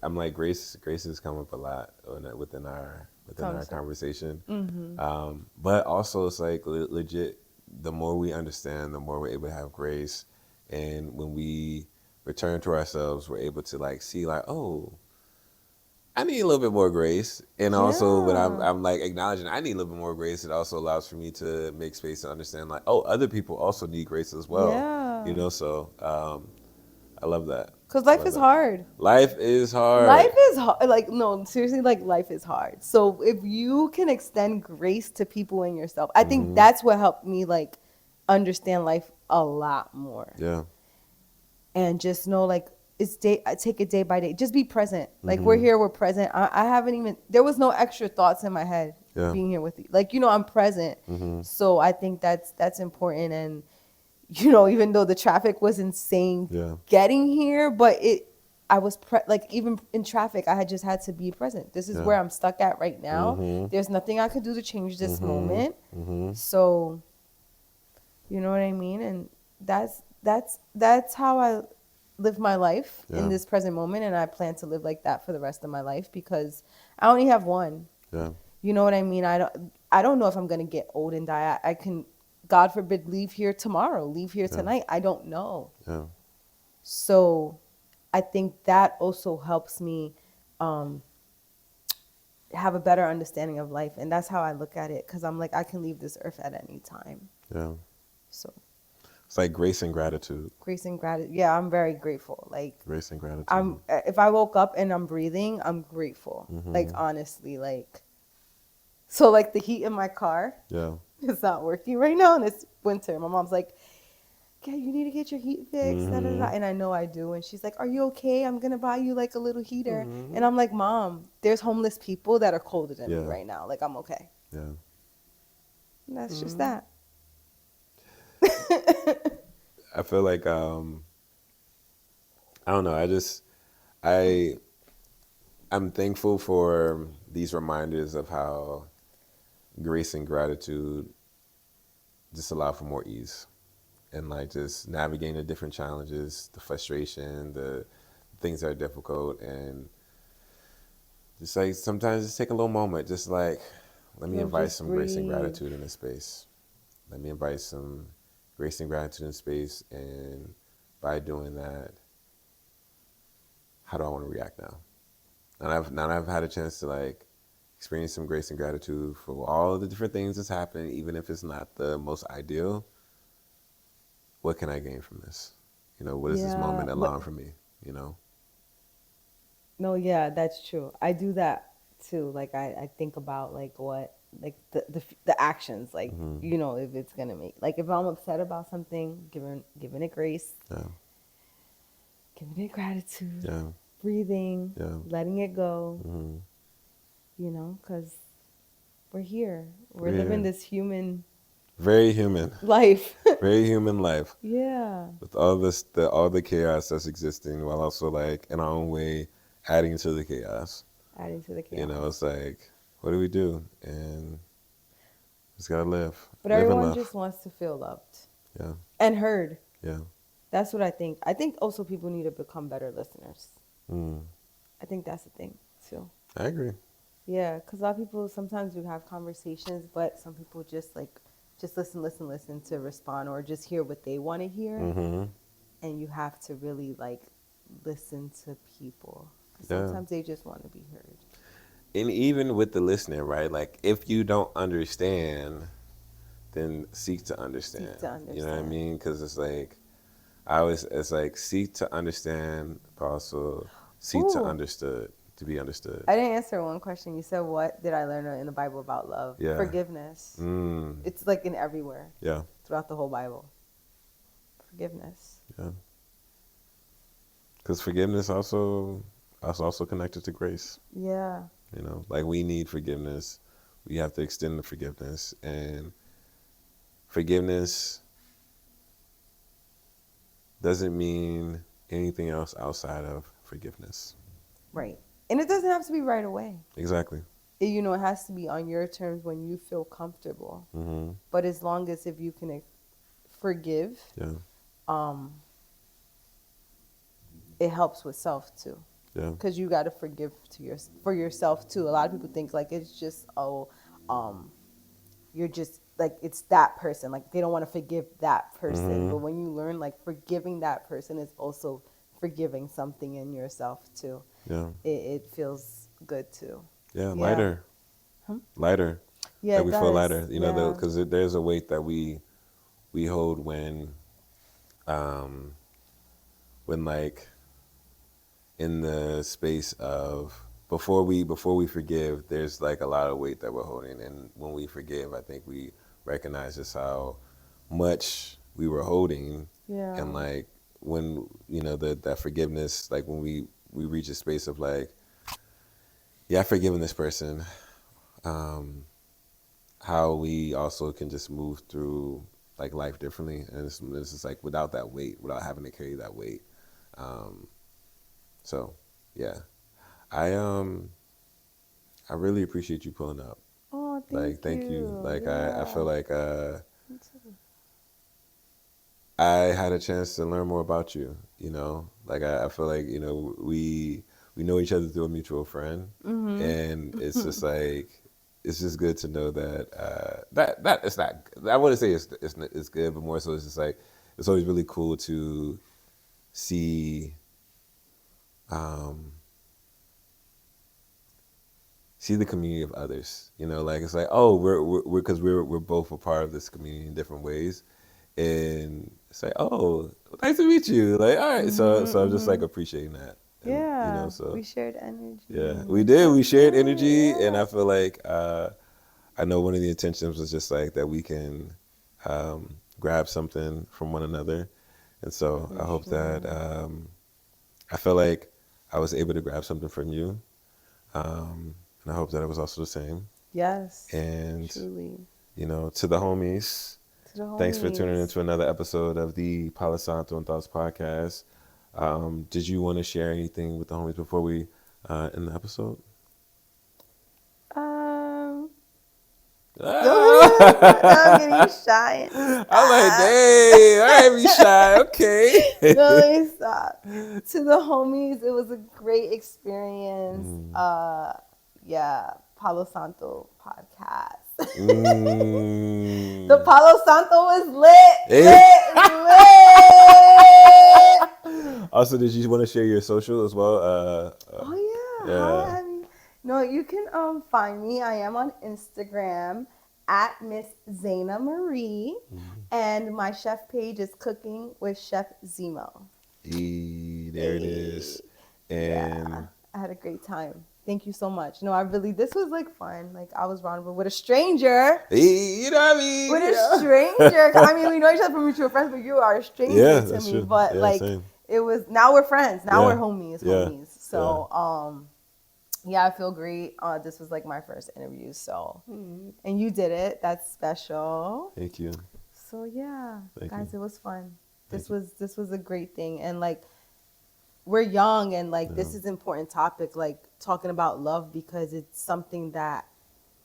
Speaker 2: like grace has come up a lot within our conversation. But also it's like legit, the more we understand, the more we're able to have grace. And when we return to ourselves, we're able to like see like, oh, I need a little bit more grace. And also when I'm like acknowledging I need a little bit more grace, it also allows for me to make space to understand like, oh, other people also need grace as well.
Speaker 3: Yeah.
Speaker 2: You know, so I love that.
Speaker 3: Because life is hard.
Speaker 2: Life is hard.
Speaker 3: Life is hard. Like, no, seriously, like, life is hard. So if you can extend grace to people and yourself, I think that's what helped me, like, understand life a lot more.
Speaker 2: Yeah.
Speaker 3: And just know, like, I take it day by day. Just be present. Like, we're here, we're present. I haven't even, there was no extra thoughts in my head being here with you. Like, you know, I'm present. So I think that's important. And, you know, even though the traffic was insane getting here, but I was like, even in traffic, I just had to be present. This is where I'm stuck at right now. There's nothing I could do to change this moment. So, you know what I mean? And that's how I live my life in this present moment. And I plan to live like that for the rest of my life because I only have one.
Speaker 2: Yeah.
Speaker 3: You know what I mean? I don't know if I'm going to get old and die. I can, God forbid, leave here tomorrow, leave here tonight. I don't know. Yeah. So I think that also helps me have a better understanding of life. And that's how I look at it because I'm like, I can leave this earth at any time. Yeah. So
Speaker 2: it's like grace and gratitude.
Speaker 3: Grace and gratitude. Yeah, I'm very grateful. Like
Speaker 2: grace and gratitude.
Speaker 3: If I woke up and I'm breathing, I'm grateful. Like honestly, like so like the heat in my car. Yeah. It's not working right now and it's winter. My mom's like, yeah, you need to get your heat fixed. Da, da, da. And I know I do. And she's like, are you okay? I'm going to buy you like a little heater. And I'm like, Mom, there's homeless people that are colder than me right now. Like, I'm okay. Yeah. And that's just that.
Speaker 2: I feel like, I don't know. I'm thankful for these reminders of how grace and gratitude just allow for more ease and like just navigating the different challenges, the frustration, the things that are difficult, and just like sometimes just take a little moment, just like let me invite some grace and gratitude in this space. Let me invite some grace and gratitude in space, and by doing that, how do I want to react now? Now I've had a chance to like experience some grace and gratitude for all the different things that's happening, even if it's not the most ideal. What can I gain from this? You know, what is this moment allowing for me? You know?
Speaker 3: No, yeah, that's true. I do that too. Like I think about like what, like the actions, like, you know, if it's going to make, like if I'm upset about something, giving it grace, giving it gratitude, breathing, letting it go, you know, because we're here. We're living this
Speaker 2: very human
Speaker 3: life.
Speaker 2: Very human life.
Speaker 3: Yeah.
Speaker 2: With all the chaos that's existing, while also like in our own way adding to the chaos.
Speaker 3: Adding to the chaos.
Speaker 2: You know, it's like, what do we do? And just gotta live.
Speaker 3: But everyone just wants to feel loved. Yeah. And heard. Yeah. That's what I think. I think also people need to become better listeners. I think that's the thing too.
Speaker 2: I agree.
Speaker 3: Yeah, because a lot of people sometimes we have conversations, but some people just listen to respond or just hear what they want to hear,
Speaker 2: Mm-hmm.
Speaker 3: and you have to really like listen to people. 'Cause
Speaker 2: Yeah.
Speaker 3: sometimes they just want to be heard.
Speaker 2: And even with the listening, right? Like, if you don't understand, then seek to understand.
Speaker 3: Seek to
Speaker 2: You know what I
Speaker 3: understand.
Speaker 2: mean? Because it's like, it's like seek to understand, but also seek to
Speaker 3: Ooh,
Speaker 2: understood, to be understood.
Speaker 3: I didn't answer one question. You said, "What did I learn in the Bible about love?"
Speaker 2: Yeah.
Speaker 3: Forgiveness.
Speaker 2: Mm.
Speaker 3: It's like in everywhere
Speaker 2: Yeah.
Speaker 3: throughout the whole Bible. Forgiveness.
Speaker 2: Yeah. Because forgiveness also connected to grace.
Speaker 3: Yeah.
Speaker 2: You know, like we need forgiveness. We have to extend the forgiveness, and forgiveness doesn't mean anything else outside of forgiveness.
Speaker 3: Right. And it doesn't have to be right away.
Speaker 2: Exactly.
Speaker 3: It has to be on your terms when you feel comfortable.
Speaker 2: Mm-hmm.
Speaker 3: But as long as if you can forgive,
Speaker 2: Yeah.
Speaker 3: um, it helps with self too.
Speaker 2: Yeah.
Speaker 3: Because you got to forgive for yourself too. A lot of people think like it's just you're just like it's that person. Like they don't want to forgive that person.
Speaker 2: Mm-hmm.
Speaker 3: But when you learn like forgiving that person is also forgiving something in yourself too.
Speaker 2: Yeah.
Speaker 3: It feels good too.
Speaker 2: Yeah.
Speaker 3: Yeah.
Speaker 2: Lighter. Lighter.
Speaker 3: Yeah,
Speaker 2: Like
Speaker 3: it
Speaker 2: we feel
Speaker 3: does.
Speaker 2: lighter. You
Speaker 3: Yeah.
Speaker 2: know, because there's a weight that we hold when like in the space of before we forgive, there's like a lot of weight that we're holding, and when we forgive, I think we recognize just how much we were holding,
Speaker 3: Yeah.
Speaker 2: and like when that forgiveness, like when we reach a space of like, yeah, I've forgiven this person, how we also can just move through like life differently, and this is like without that weight, without having to carry that weight. So yeah, I I really appreciate you pulling up.
Speaker 3: Oh,
Speaker 2: Like, thank you. Like, I feel
Speaker 3: Yeah.
Speaker 2: like I had a chance to learn more about you. You know, like I feel like we know each other through a mutual friend, and it's just like it's just good to know that that it's not. I wouldn't say it's good, but more so it's just like it's always really cool to see. See the community of others, like it's like, oh, we're both a part of this community in different ways, and it's like, oh, nice to meet you, like, all right, so I'm just like appreciating that, and
Speaker 3: Yeah.
Speaker 2: so
Speaker 3: We shared energy.
Speaker 2: yeah,
Speaker 3: And
Speaker 2: we
Speaker 3: it's
Speaker 2: did,
Speaker 3: so
Speaker 2: we shared
Speaker 3: good.
Speaker 2: energy, and
Speaker 3: Yeah.
Speaker 2: I feel like I know one of the intentions was just like that we can grab something from one another, and so
Speaker 3: For
Speaker 2: I hope that
Speaker 3: sure.
Speaker 2: I feel like I was able to grab something from you. And I hope that it was also the same.
Speaker 3: Yes.
Speaker 2: And,
Speaker 3: Truly.
Speaker 2: to the homies,
Speaker 3: To the
Speaker 2: thanks for tuning
Speaker 3: homies.
Speaker 2: into another episode of the Palo Santo and Thoughts podcast. Did you want to share anything with the homies before we end the episode?
Speaker 3: I'm getting shy.
Speaker 2: I'm like,
Speaker 3: Stop.
Speaker 2: dang, all right, be shy, okay.
Speaker 3: No, let me stop. To the homies, it was a great experience. Yeah, Palo Santo podcast. The Palo Santo was lit.
Speaker 2: Also, did you want to share your social as well?
Speaker 3: Oh yeah.
Speaker 2: Yeah.
Speaker 3: Hi. No, you can find me. I am on Instagram at Miss Zeina Marie, and my chef page is Cooking with Chef Zemo.
Speaker 2: There it is. And
Speaker 3: Yeah, I had a great time. Thank you so much. No, this was like fun. Like I was rendezvousing with a stranger.
Speaker 2: you know what I mean?
Speaker 3: With a stranger. I mean, we know each other from mutual friends, but you are a stranger
Speaker 2: Yeah,
Speaker 3: to
Speaker 2: that's
Speaker 3: me.
Speaker 2: true.
Speaker 3: But
Speaker 2: Yeah,
Speaker 3: like
Speaker 2: same.
Speaker 3: it was now we're friends. Now
Speaker 2: Yeah.
Speaker 3: we're homies.
Speaker 2: Yeah.
Speaker 3: So yeah, I feel great. This was like my first interview, so and you did it. That's special.
Speaker 2: Thank you.
Speaker 3: So yeah,
Speaker 2: Thank
Speaker 3: guys,
Speaker 2: you.
Speaker 3: it was fun.
Speaker 2: Thank
Speaker 3: This was a great thing, and like we're young, and like this
Speaker 2: Yeah.
Speaker 3: is an important topic, like talking about love because it's something that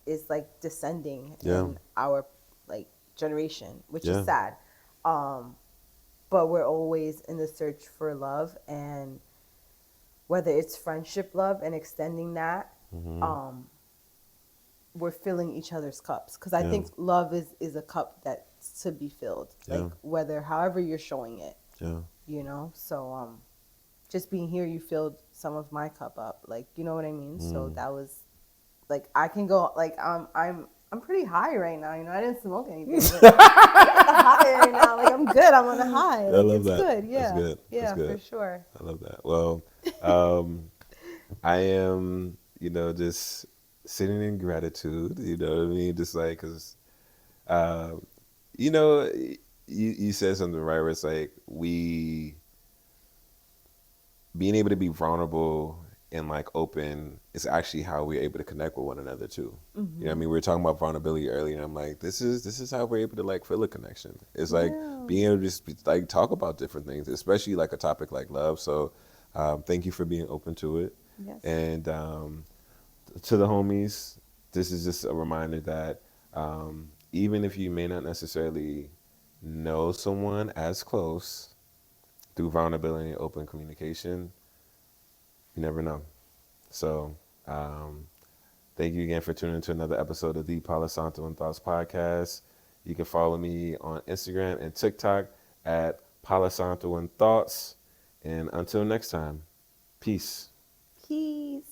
Speaker 3: is like descending
Speaker 2: Yeah.
Speaker 3: in our like generation, which
Speaker 2: Yeah.
Speaker 3: is sad. But we're always in the search for love, and whether it's friendship love and extending that we're filling each other's cups. Because I
Speaker 2: Yeah.
Speaker 3: think love is a cup that's to be filled, like
Speaker 2: Yeah.
Speaker 3: however you're showing it,
Speaker 2: Yeah.
Speaker 3: So just being here, you filled some of my cup up, like, you know what I mean. So that was like, I can go, like, I'm pretty high right now, I didn't smoke anything, but I'm at the high right now, like, I'm good, I'm on a high, like,
Speaker 2: I love
Speaker 3: it's
Speaker 2: that.
Speaker 3: good. Yeah,
Speaker 2: That's good.
Speaker 3: yeah,
Speaker 2: That's good.
Speaker 3: for sure.
Speaker 2: I love that. Well, I am, just sitting in gratitude. You know what I mean? Just like, cause, uh, you know, you said something right where it's like we being able to be vulnerable and like open is actually how we're able to connect with one another too. You know what I mean? We were talking about vulnerability earlier, and I'm like, this is how we're able to like feel a connection. It's like
Speaker 3: Yeah.
Speaker 2: being able to just like talk about different things, especially like a topic like love. So thank you for being open to it.
Speaker 3: Yes.
Speaker 2: And to the homies, this is just a reminder that even if you may not necessarily know someone as close, through vulnerability and open communication, you never know. So, thank you again for tuning into another episode of the Palo Santo and Thoughts podcast. You can follow me on Instagram and TikTok at Palo Santo and Thoughts. And until next time, peace.
Speaker 3: Peace.